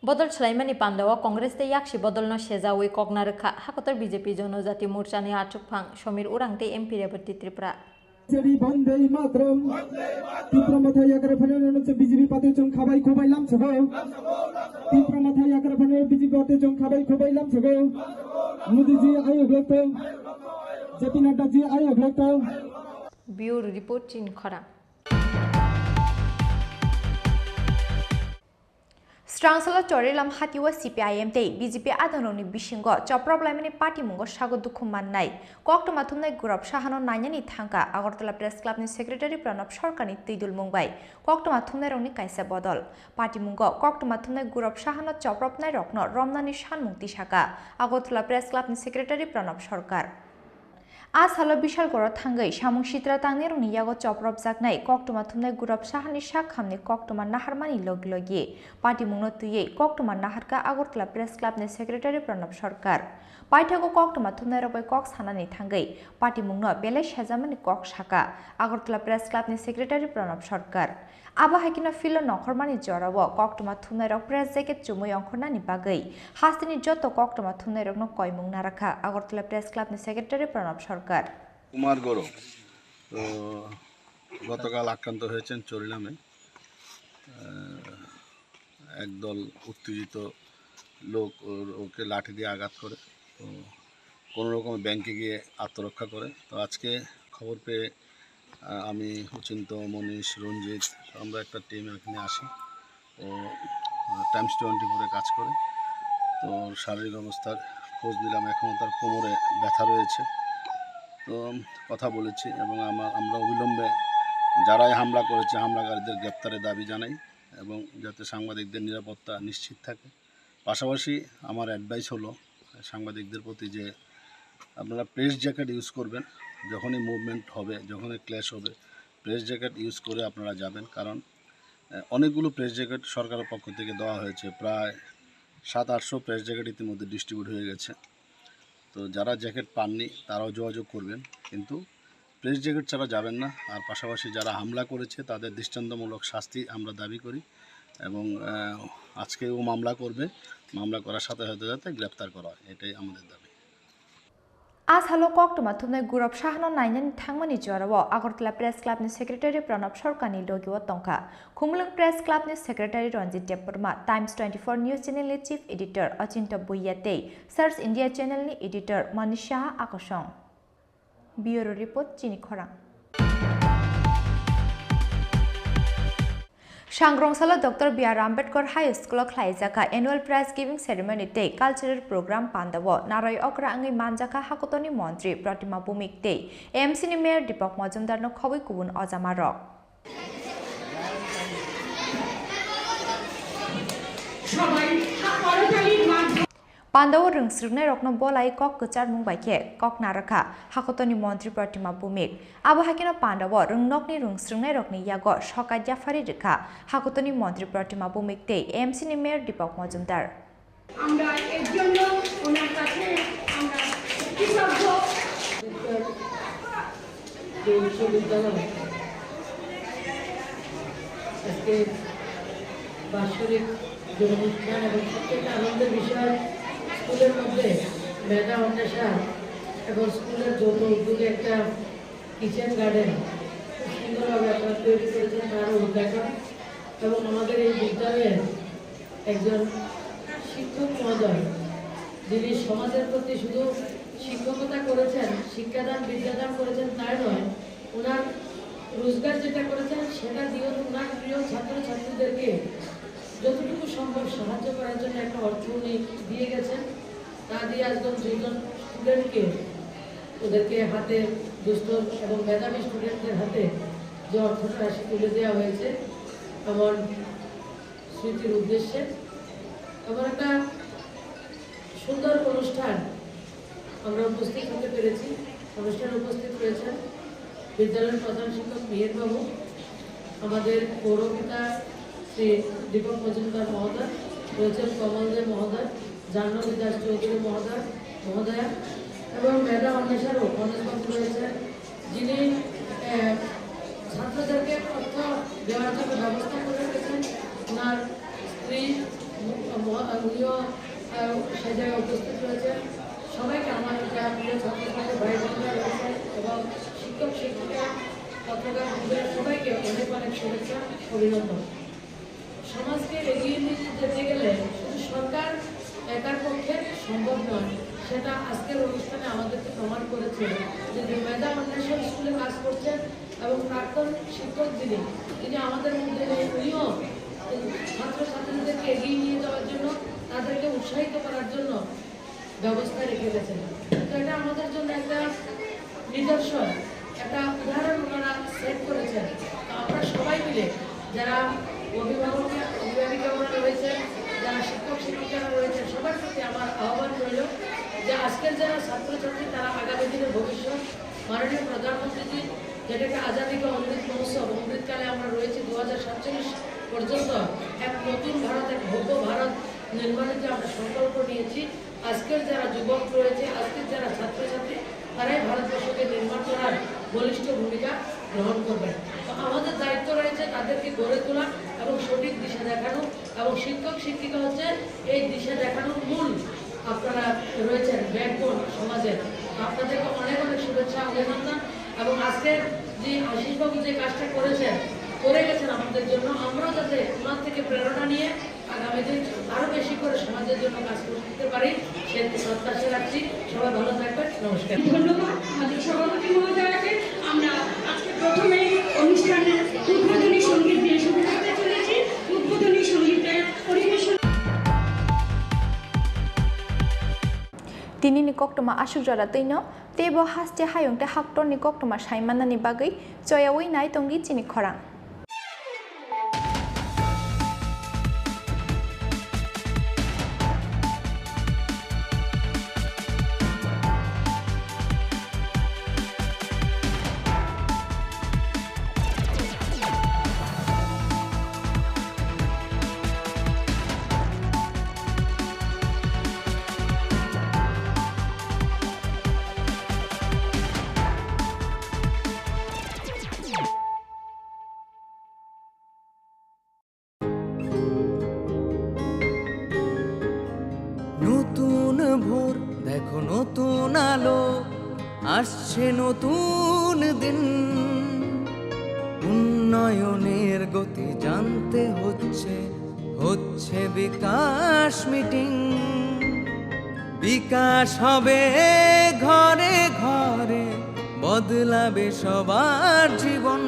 বদল ছলাইমানি পান্ডাওয়া কংগ্রেস তে ইয়াকসি বদল ন সেজাওই কগনারখা হাকতর বিজেপি জনজাতি মোর্চানি আটুকফাং সমীর উরাংতে এমপি রেবতী ত্রিপুরা বন্দে মাতরম ত্রিপুরা মাথায় একারে ফানের বিজেপি পাতে চং খাবাই খোবাইলাম ছগো ত্রিপুরা মাথায় একারে ফানের বিজেপি পাতে চং খাবাই খোবাইলাম ছগো মোদিজি আয়োগ লাগতো জেপি নাড্ডাজি আয়োগ লাগতো ব্যুরো রিপোর্ট চিন খরা স্ট্রাংসলা চরেলাম হাতিওয়া সিপিআইএম তে বিজেপি আদালতনি বিশিঙ্গ চপ্রবলাইমানি পার্টি মুঙ্গ সাগো দুঃখ মাননাই কক্টমা থুমনাই গুরব সাহানো নাইনানি থাঙ্কা আগরতলা প্রেস ক্লাবনি সেক্রেটারি প্রণব সরকারনি তৈদুল মুংবাই কক্টমা থুমনাই রংনি কাইসা বদল পার্টি মুঙ্গ কক্টমা থুমনাই গুরব সাহানো চপ্রবনাই রকন রমনানি সানমুক্তি শাখা আগরতলা প্রেস ক্লাবনি সেক্রেটারি প্রণব সরকার আজ হলো বিশাল গড় থাঙ্গাই সামুং সিত্রা তাংনি রংনি ইয়াগো চপ্রব জাগনাই কক্টমা থুমনাই গুরব সাহানি শাক খামনি কক্টমা নাহারমানি লগে লগে পার্টি মুংনো তুইয়ে কক্টমা নাহারকা আগরতলা প্রেস ক্লাবনি সেক্রেটারি প্রণব সরকার পাইথাগো কক্টমা থুমনাই রবাই কক সানানি থাঙ্গাই পার্টি মুংনো বেলাই সেজামানি কক শাখা আগরতলা প্রেস ক্লাবনি সেক্রেটারি প্রণব সরকার আবহাকিনা ফিল নখরমানি জরাব কক্টমা থুমনাই রক প্রেস জ্যাকেট চুমুই অংখনানি বাগৈ হাস্তিনি যত কক্টমা থুমনাই রকনো কয়মুং না রাখা আগরতলা প্রেস ক্লাবনি সেক্রেটারি প্রণব সরকার কুমার গৌরব তো গতকাল আক্রান্ত হয়েছেন চরিলামে একদল উত্তেজিত লোক ওকে লাঠি দিয়ে আঘাত করে তো কোনো রকম ব্যাংকে গিয়ে আত্মরক্ষা করে তো আজকে খবর পেয়ে আমি উচিন্ত মনীষ রঞ্জিত আমরা একটা টিম এখানে আসি ও টাইমস 24-এ কাজ করে তো শারীরিক অবস্থার খোঁজ নিলাম এখনও তার কোমরে ব্যথা রয়েছে তো কথা বলেছি এবং আমরা অবিলম্বে যারাই হামলা করেছে হামলাকারীদের গ্রেপ্তারের দাবি জানাই এবং যাতে সাংবাদিকদের নিরাপত্তা নিশ্চিত থাকে পাশাপাশি আমার অ্যাডভাইস হলো সাংবাদিকদের প্রতি যে আপনারা প্রেস জ্যাকেট ইউজ করবেন যখনই মুভমেন্ট হবে যখনই ক্ল্যাশ হবে প্রেস জ্যাকেট ইউজ করে আপনারা যাবেন কারণ অনেকগুলো প্রেস জ্যাকেট সরকারের পক্ষ থেকে দেওয়া হয়েছে প্রায় 700-800 প্রেস জ্যাকেট ইতিমধ্যে ডিস্ট্রিবিউট হয়ে গেছে তো যারা জ্যাকেট পাননি তারাও যোগাযোগ করবেন কিন্তু প্রেস জ্যাকেট ছাড়া যাবেন না আর পাশাপাশি যারা হামলা করেছে তাদের দৃষ্টান্তমূলক শাস্তি আমরা দাবি করি এবং আজকেও মামলা করবে মামলা করার সাথে সাথে যাতে গ্রেপ্তার করা হয় এটাই আমাদের দাবি আজ হলো কক্টমা থুমনাই গুরব সাহানো নাইনানি থাংমানি জরাও আগরতলা প্রেস ক্লাবনি সেক্রেটারি প্রণব সরকারনি লগিও তংকা খুমলুং প্রেস ক্লাবনি secretary Ranjit Debbarma Times 24 news चैनलनि चीफ एडिटर अचिन्त बुइयाते सार्च इंडिया चैनलनि एडिटर मनीष साहा आकर्षण ब्यूरो रिपोर्ट चिनी खरां सांग्रंसाला doctor B R. Ambedkar high school खलाइजाका एनुअल प्राइज गिविंग सेरेमनी ते कल्चरल प्रोग्राम पांदावो नाराय अग्रा आंगै मानजाका हाकतनि मंत्री प्रतिमा भूमिक ते एमसी नि मेयर दीपक मजुमदार न खबै गुबुन अजामारक पांडाव रंस्रुनाय रत्न बलाई कक कचार मुंबाइके कक नारखा हाकतनि मंत्री प्रतिमा भूमिक आबहाकिना पांडाव रंनकनि रंस्रुनाय रकनि याग सकाय जाफारि रेखा हाकतनि मंत्री प्रतिमा भूमिक ते एमसी नि मेयर दीपक मजुमदार আমরা এর জন্য ওনার কাছে আমরা কৃতজ্ঞ বিশ্ববিদ্যালয় আজকে বাৎসরিক অনুষ্ঠান এবং সবথেকে আনন্দের বিষয় স্কুলের মধ্যে মেধা অন্বেষণ এবং স্কুলের যৌথ উদ্যোগে একটা কিচেন গার্ডেন খুব সুন্দরভাবে আপনারা তৈরি করেছেন তার উদ্ঘাটন এবং আমাদের এই বিদ্যালয়ের একজন শিক্ষক মহোদয় যিনি সমাজের প্রতি শুধু শিক্ষকতা করেছেন শিক্ষাদান বিদ্যাদান করেছেন তাই নয় ওনার রোজগার যেটা করেছেন সেটা দিয়েও ওনার প্রিয় ছাত্রছাত্রীদেরকে যতটুকু সম্ভব সাহায্য করার জন্য একটা অর্থ উনি দিয়ে গেছেন তা দিয়ে একজন দুজন স্টুডেন্টকে ওদেরকে হাতে দুস্থ এবং মেধাবী স্টুডেন্টদের হাতে যে অর্থটা রাশি তুলে দেওয়া হয়েছে আমার স্মৃতির উদ্দেশ্যে এমন একটা সুন্দর অনুষ্ঠান আমরা উপস্থিত হতে পেরেছি অনুষ্ঠানে উপস্থিত রয়েছেন বিদ্যালয়ের প্রধান শিক্ষক মিহির বাবু আমাদের পৌরপিতা শ্রী দীপক মজুমদার মহোদয় রয়েছেন কমল দে মহোদয় জাহ্নবী দাস চৌধুরী মহোদয়া এবং মেধা অন্বেষারও অনেকবাবু রয়েছেন যিনি ছাত্রদেরকে অর্থ দেওয়ার জন্য ব্যবস্থা করে রেখেছেন ওনার স্ত্রী উনিও সেই জায়গায় উপস্থিত রয়েছেন। সবাইকে আমার প্রিয় ছাত্রছাত্রী ভাই বোনেরা রয়েছে এবং শিক্ষক শিক্ষিকা পত্রকার বন্ধুরা সবাইকে অনেক অনেক শুভেচ্ছা অভিনন্দন। সমাজকে এগিয়ে নিয়ে যেতে গেলে শুধু সরকার একার পক্ষে সম্ভব নয়, সেটা আজকের অনুষ্ঠানে আমাদেরকে প্রমাণ করেছে যে মেধা অন্বেষণ স্কুলে কাজ করছেন এবং প্রাক্তন শিক্ষক তিনি আমাদের মধ্যে উনিও ছাত্রছাত্রীদেরকে এগিয়ে নিয়ে যাওয়ার জন্য তাদেরকে উৎসাহিত করার জন্য ব্যবস্থা রেখে গেছেন। তো এটা আমাদের জন্য একটা নিদর্শন, একটা উদাহরণ ওনারা সেট করেছেন। তো আমরা সবাই মিলে যারা অভিভাবিকারা রয়েছেন, যারা শিক্ষক শিক্ষিকারা রয়েছেন, সবার প্রতি আমার আহ্বান রইল যে আজকের যারা ছাত্রছাত্রী তারা আগামী দিনের ভবিষ্যৎ। মাননীয় প্রধানমন্ত্রীজি যেটাকে আজাদি কা অমৃত মহোৎসব, অমৃতকালে আমরা রয়েছি 2047 পর্যন্ত এক নতুন ভারত, এক ভব্য ভারত নির্মাণের যে আমরা সংকল্প নিয়েছি, আজকের যারা যুবক রয়েছে, আজকের যারা ছাত্রছাত্রী, তারাই ভারতবর্ষকে নির্মাণ করার বলিষ্ঠ ভূমিকা গ্রহণ করবেন। তো আমাদের দায়িত্ব রয়েছে তাদেরকে গড়ে তোলা এবং সঠিক দিশা দেখানো, এবং শিক্ষক শিক্ষিকা হচ্ছে এই দিশা দেখানোর মূল আপনারা রয়েছেন ব্যাকবোন সমাজের। আপনাদেরকে অনেক অনেক শুভেচ্ছা অভিনন্দন। এবং আজকের যে আশিসবাবু যে কাজটা করে গেছেন আমাদের জন্য, আমরাও যাতে ওনার থেকে প্রেরণা নিয়ে আগামী দিন আরো বেশি করে সমাজের জন্য কাজ করতে পারি সে প্রত্যাশা রাখছি। সবাই ভালো থাকবেন, নমস্কার। ধন্যবাদ আমাদের সভাপতি মহোদয়কে। আমরা আজকে প্রথমে অনুষ্ঠানের উদ্বোধনী সঙ্গীত দিয়ে শুরু করতে চলেছি। উদ্বোধনী সঙ্গীতের পরিবেশন তিনি নিকক্টমা আশুক জরা তৈন তেব হাসতে হায়ংতে হাক্টর নিকক্টমা সাইমানানি বাগৈ চয়াওই নাই তঙ্গি চিনি খরাং। নতুন ভোর দেখো, নতুন আলো আসছে, নতুন দিন। উন্নয়নের গতি জানতে হচ্ছে বিকাশ মিটিং। বিকাশ হবে ঘরে ঘরে, বদলাবে সবার জীবন।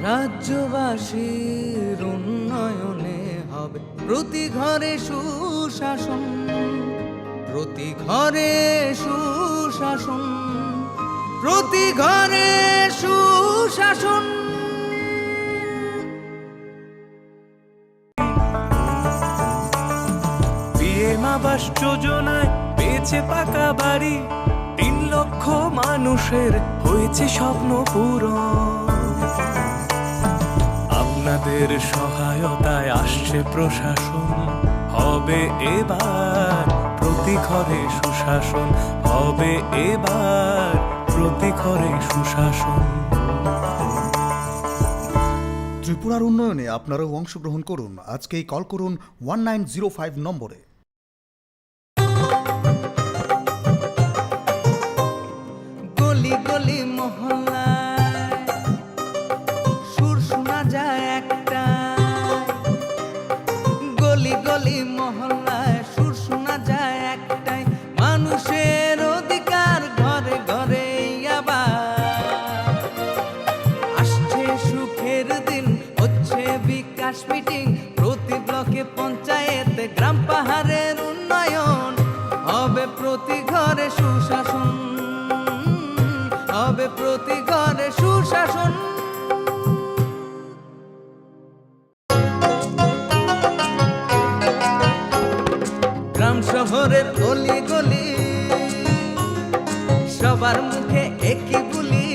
রাজ্যবাসীর উন্নয়নে হবে প্রতি ঘরে সুশাসন, প্রতি ঘরে সুশাসন, প্রতি ঘরে সুশাসন। পিএম আবাস যোজনায় পেয়েছে পাকা বাড়ি, 3 লক্ষ মানুষের হয়েছে স্বপ্ন পূরণ। আপনাদের সহায়তায় আসছে প্রশাসন, হবে এবার প্রতি ঘরে সুশাসন, হবে এবার প্রতি ঘরে সুশাসন। ত্রিপুরার উন্নয়নে আপনারাও অংশগ্রহণ করুন। আজকেই কল করুন 1905 নম্বরে। গলি গলি মহল্লায় সুর শোনা যায় একটা, গলি গলি মহল্লায় সুর শোনা যায় একটাই, মানুষের অধিকার ঘরে ঘরে আবার আসছে সুখের দিন, হচ্ছে বিকাশ মিটিং। প্রতি ব্লকে পঞ্চায়েতে গ্রাম পাহাড়ের উন্নয়ন, হবে প্রতি ঘরে সুশাসন, হবে প্রতি ঘরে সুশাসন। গ্রাম শহরের অলি গলি সবার মুখে একই বুলি,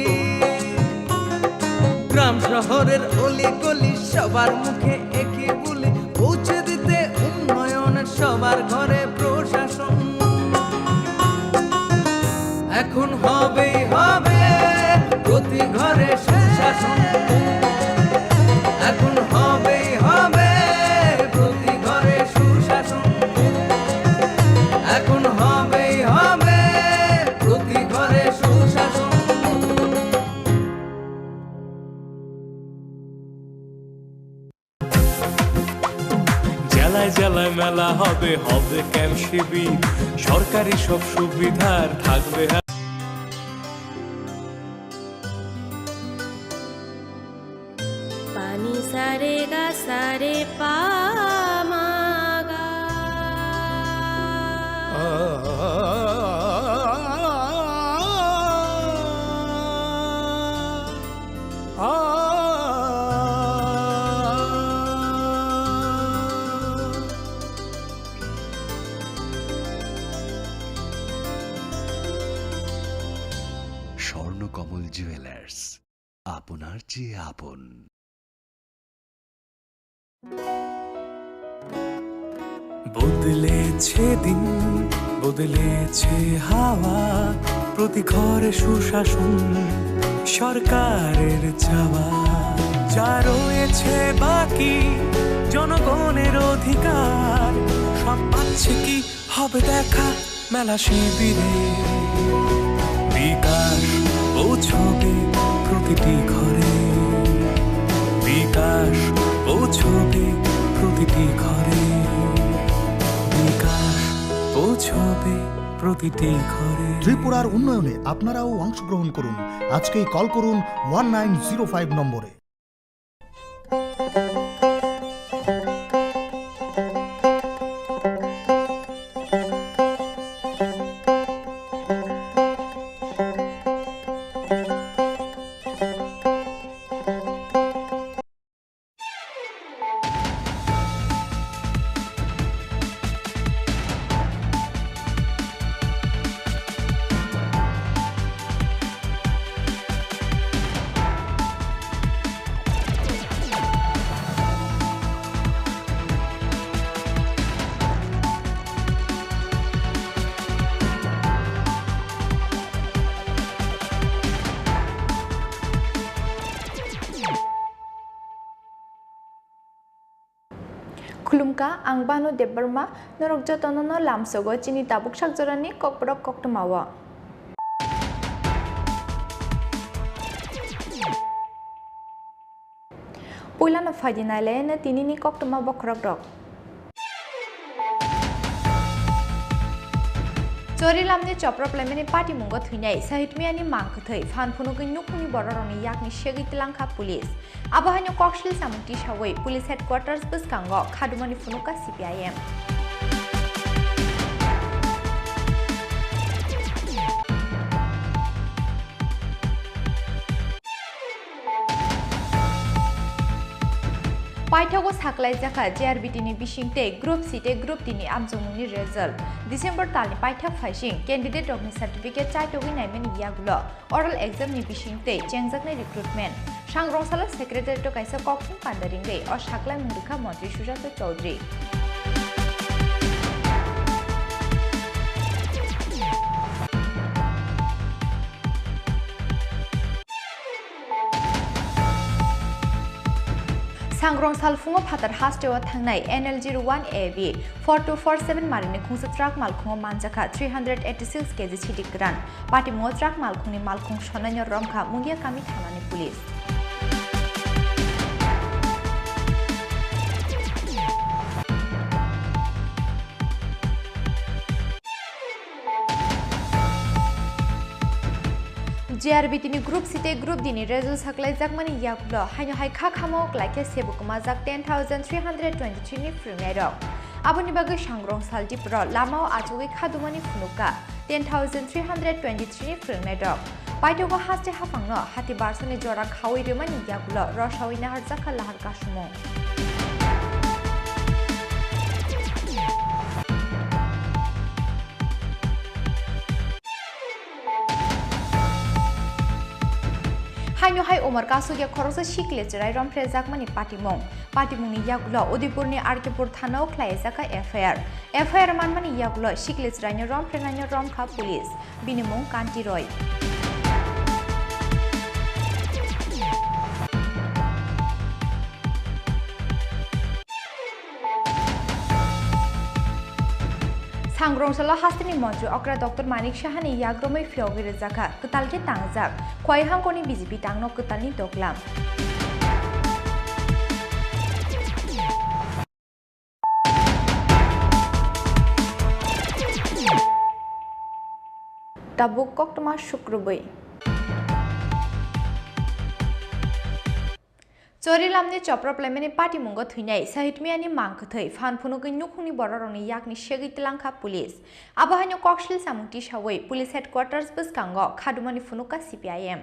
গ্রাম শহরের অলি গলি সবার মুখে একই বুলি, পৌঁছে দিতে উন্নয়নের সবার ঘরে প্রশাসন। এখন হবেই হবে প্রতি ঘরে সুশাসন, এখন হবেই হবে প্রতি ঘরে সুশাসন। মেলায় মেলা হবে হবে ক্যাম্প শিবির সরকারি সব সুবিধার থাকবে পানি সারে গা সারে পা মা গা স্বর্ণকমল জুয়েলার্স আপনার চেয়ে আপন। বদলেছে দিন বদলেছে হাওয়া প্রতি ঘরে সুশাসন সরকারের চাওয়া যা রয়েছে বাকি জনগণের অধিকার সব পাচ্ছে কি হবে দেখা মেলা শিবিরে বিকাশ পৌঁছবে প্রতিটি ঘরে বিকাশ পৌঁছবে প্রতিটি ঘরে বিকাশ পৌঁছবে প্রতিটি ঘরে। ত্রিপুরার উন্নয়নে আপনারাও অংশগ্রহণ করুন। আজকেই কল করুন 1905 নম্বরে। खुलुमका आं बानु देबबर्मा नरक जतननो लामसोगो चिनि ताबुक साकजरानि ककबरक कक्तमावा पुलानो फादिनाले न तिनिनि कक्तमा बखरक रक चोरिलामनि चप्रप्लेमेनि पार्टी मुंगो थुइनाय साहितमियानि मांखथै फानफुनुगै नुखुनि बररनि याकनि शेगितलांखा पुलिस आबहानि कक्सिल सामुंति सावै पुलिस हेडक्वार्टार्स बसकांगो खादुमानि फुनुका CPIM पाइथागो साकलाइजाखा JRBTनि बिसिंते ग्रुप सीटे ग्रुप दिनि आमजमुंनि रिजल्ट डिसेम्बर तालनि पाइथा फाइसिं कैंडिडेट रकनि सर्टिफिकेट चाइटोगि नाइमेनि यागुलो ओरल एग्जामनि बिसिंते चेंजाकनि रिक्रुटमेंट सांग्रंसाला सेक्रेटारिएट काइसा कक्सुं पान्दारिंगै अ साकलाइ मुंदुखा मन्त्री सुजाता चौधरी सांग्रं सालफुङो फातार हास्टेवा थांनाय NL01AB 4247 मारिनि खुंसा ट्राक मालखुङो मानजाखा 386 केजि छिटिक गोरान पाटिमुङो ट्राक मालखुंनि मालखुं सनायनि रमखा मुंगिया कामि थानानि पुलिस JRBTनि ग्रुप सीटे ग्रुप दिनि रिजल्ट साकलाइजाकमानि यागुलो हाइनो हाइ खाखामो क्लाइके सेबुकमाजाक 10,323 नि फ्रिमेरक आबुनि बागै सांग्रं सालटिप्र लामाव आचुगै खादुमानि फुनुका 10,323 नि फ्रिमेरक पाइथोगो हास्ते हाफांनो हाति बारसनि जरा खावै रेमानि यागुलो रसावै नाहार जाखा लाहार कासुमो हाइनो हाइ उमर कासुगिया खरसा शिकले चराय रमफ्रे जाकमानि पाटिमुंनि यागुलो उदयपुरनि आरकेपुर थानाव ख्लायजाका FIR मानमानि यागुलो शिकले चरायनि रमफ्रेनानि रमखा पुलिस बिनिमुं कान्ति रय सांग्रंसाला हास्तिनि मन्त्री अक्रा डॉक्टर मानिक शाहानि याग्रमै फियावगिरि जाखा कतालके तांजाक खवाइहांगनि BJP तांनो कतालनि दगलाम Tabuk Koktoma Shukrubai. Chorilamni chopra plemeni party mungo thunai sahitmiani mangkhathai phanphunugi nukhuni bororoni yakni shegitlanka police abahanyo kokshil samuti shawai police headquarters buskango khadumani phunuka CPIM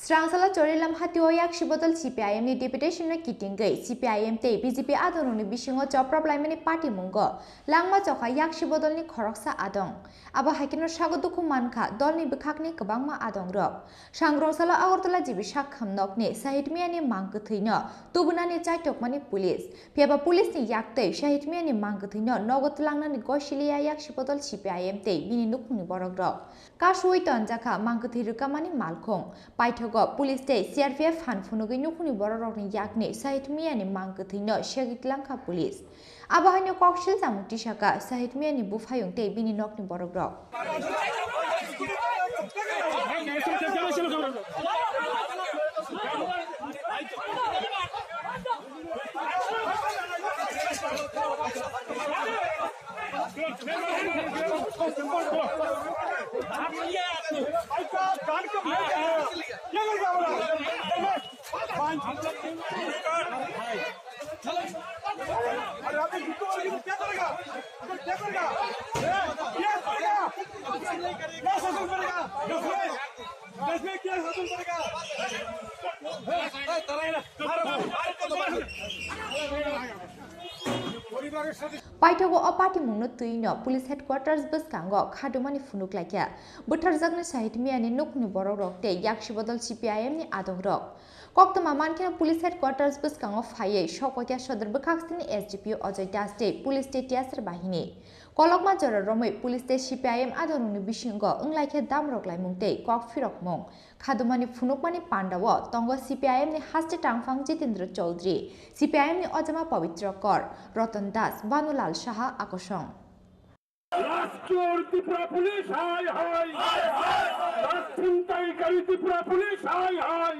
Strangsala Chorilam Hatioyak Shibotol CPIM ni deputation na kitingai CPIM te BJP adon ni bisingo chopra plaimani party mungo langma chokha yak shibotol ni khoroksa adong aba hakino sagoduku mankha dol ni bikhakni kabangma adong rok sangrongsala agartala jibi sakhamnok ni sahitmiya ni mangkuthaino tubunani chaitokmani police pheba police ni yakte sahitmiya ni mangkuthaino nogotlangna ni gosilia yak shibotol CPIM te bini nukuni borok rok kasui tonjaka mangkuthirukamani malkhong paithog police te CRPF hanphunugi nukhuni bororokni yakni sahitmiya ni mangkuthaino shegitlanka police abahanyo kokshil samuti shaka sahitmiya ni bufayung te bini nokni borok rok Paithago apati mungno tuino police headquarters buskango khadumani funuk laikya butharjakni sahitmiya ni nukni borok rok te yakshibodol CPIM ni adong rok koktoma mankina police headquarters buskango phaye sokokya sodar bukhaksini SGPO Ajay Das te police te tiasar bahini kolokma jora romai police te CPIM adonuni bisingo unglaikhe damrok laimungte kok firok mong khadumani funukmani pandawo tongo CPIM ni haste tangfang Jitendra Chaudhary CPIM ni Ojama Pavitra Kor Ratan Das Banulal Shaha Akosong রাষ্ট্র Tripura police হাই হাই রাষ্ট্রীয়তাকারী Tripura police হাই হাই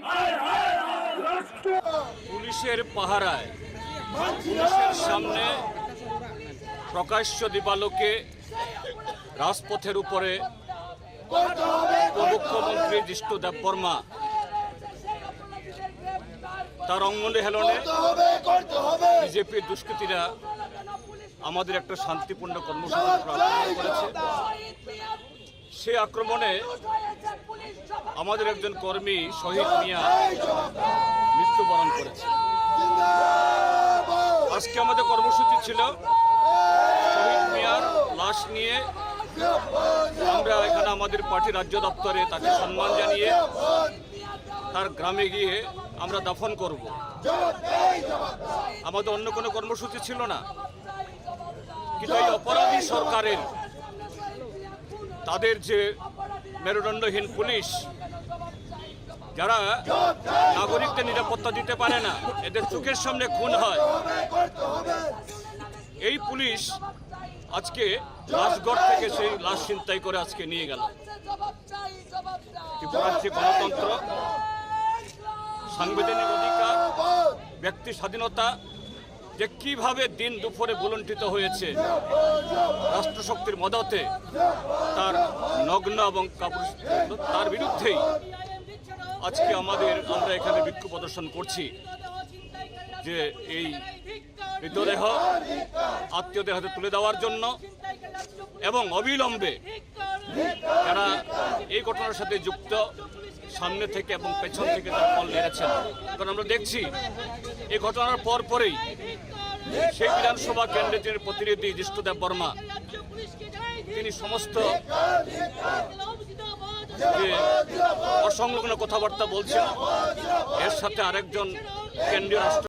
রাষ্ট্র পুলিশের পাহারায় পুলিশের সামনে প্রকাশ্য দিবালোকে রাজপথের উপরে উপমুখ্যমন্ত্রী জিষ্ণু দেববর্মা তার অঙ্গনে হেলনে বিজেপির দুষ্কৃতীরা আমাদের একটা শান্তিপূর্ণ কর্মসূচি আক্রমণ করেছে সেই আক্রমণে আমাদের একজন কর্মী শহীদ মিয়া মৃত্যুবরণ করেছে আজকে আমাদের কর্মসূচি ছিল শহীদ মিয়ার লাশ নিয়ে আমরা এখানে আমাদের পার্টি রাজ্য দপ্তরে তাকে সম্মান জানিয়ে তার গ্রামে গিয়ে আমরা দাফন করব আমাদের অন্য কোনো কর্মসূচি ছিল না কিন্তু এই অপরাধী সরকারের তাদের যে মেরুদণ্ডহীন পুলিশ যারা নাগরিকদের নিরাপত্তা দিতে পারে না এদের চোখের সামনে খুন হয় এই পুলিশ আজকে লাশগড় থেকে সেই লাশ ছিনতাই করে আজকে নিয়ে গেল ত্রিপুরার যে গণতন্ত্র সাংবিধানিক অধিকার ব্যক্তি স্বাধীনতা যে কিভাবে দিন দুপুরে বুলণ্ঠিত হয়েছে রাষ্ট্রশক্তির মদতে তার নগ্ন এবং তার বিরুদ্ধেই আজকে আমরা এখানে বিক্ষোভ প্রদর্শন করছি যে এই মৃতদেহ আত্মীয়দের হাতে তুলে দেওয়ার জন্য এবং অবিলম্বে যারা এই ঘটনার সাথে যুক্ত সামনে থেকে এবং পেছন থেকে তারা ফল মেরেছেন কারণ আমরা দেখছি এই ঘটনার পরপরই সেই বিধানসভা কেন্দ্রের যিনি প্রতিনিধি জিষ্ণু দেববর্মা তিনি সমস্ত যে সংলগ্ন কথাবার্তা বলছেন। এর সাথে আরেকজন কেন্দ্রীয় রাষ্ট্র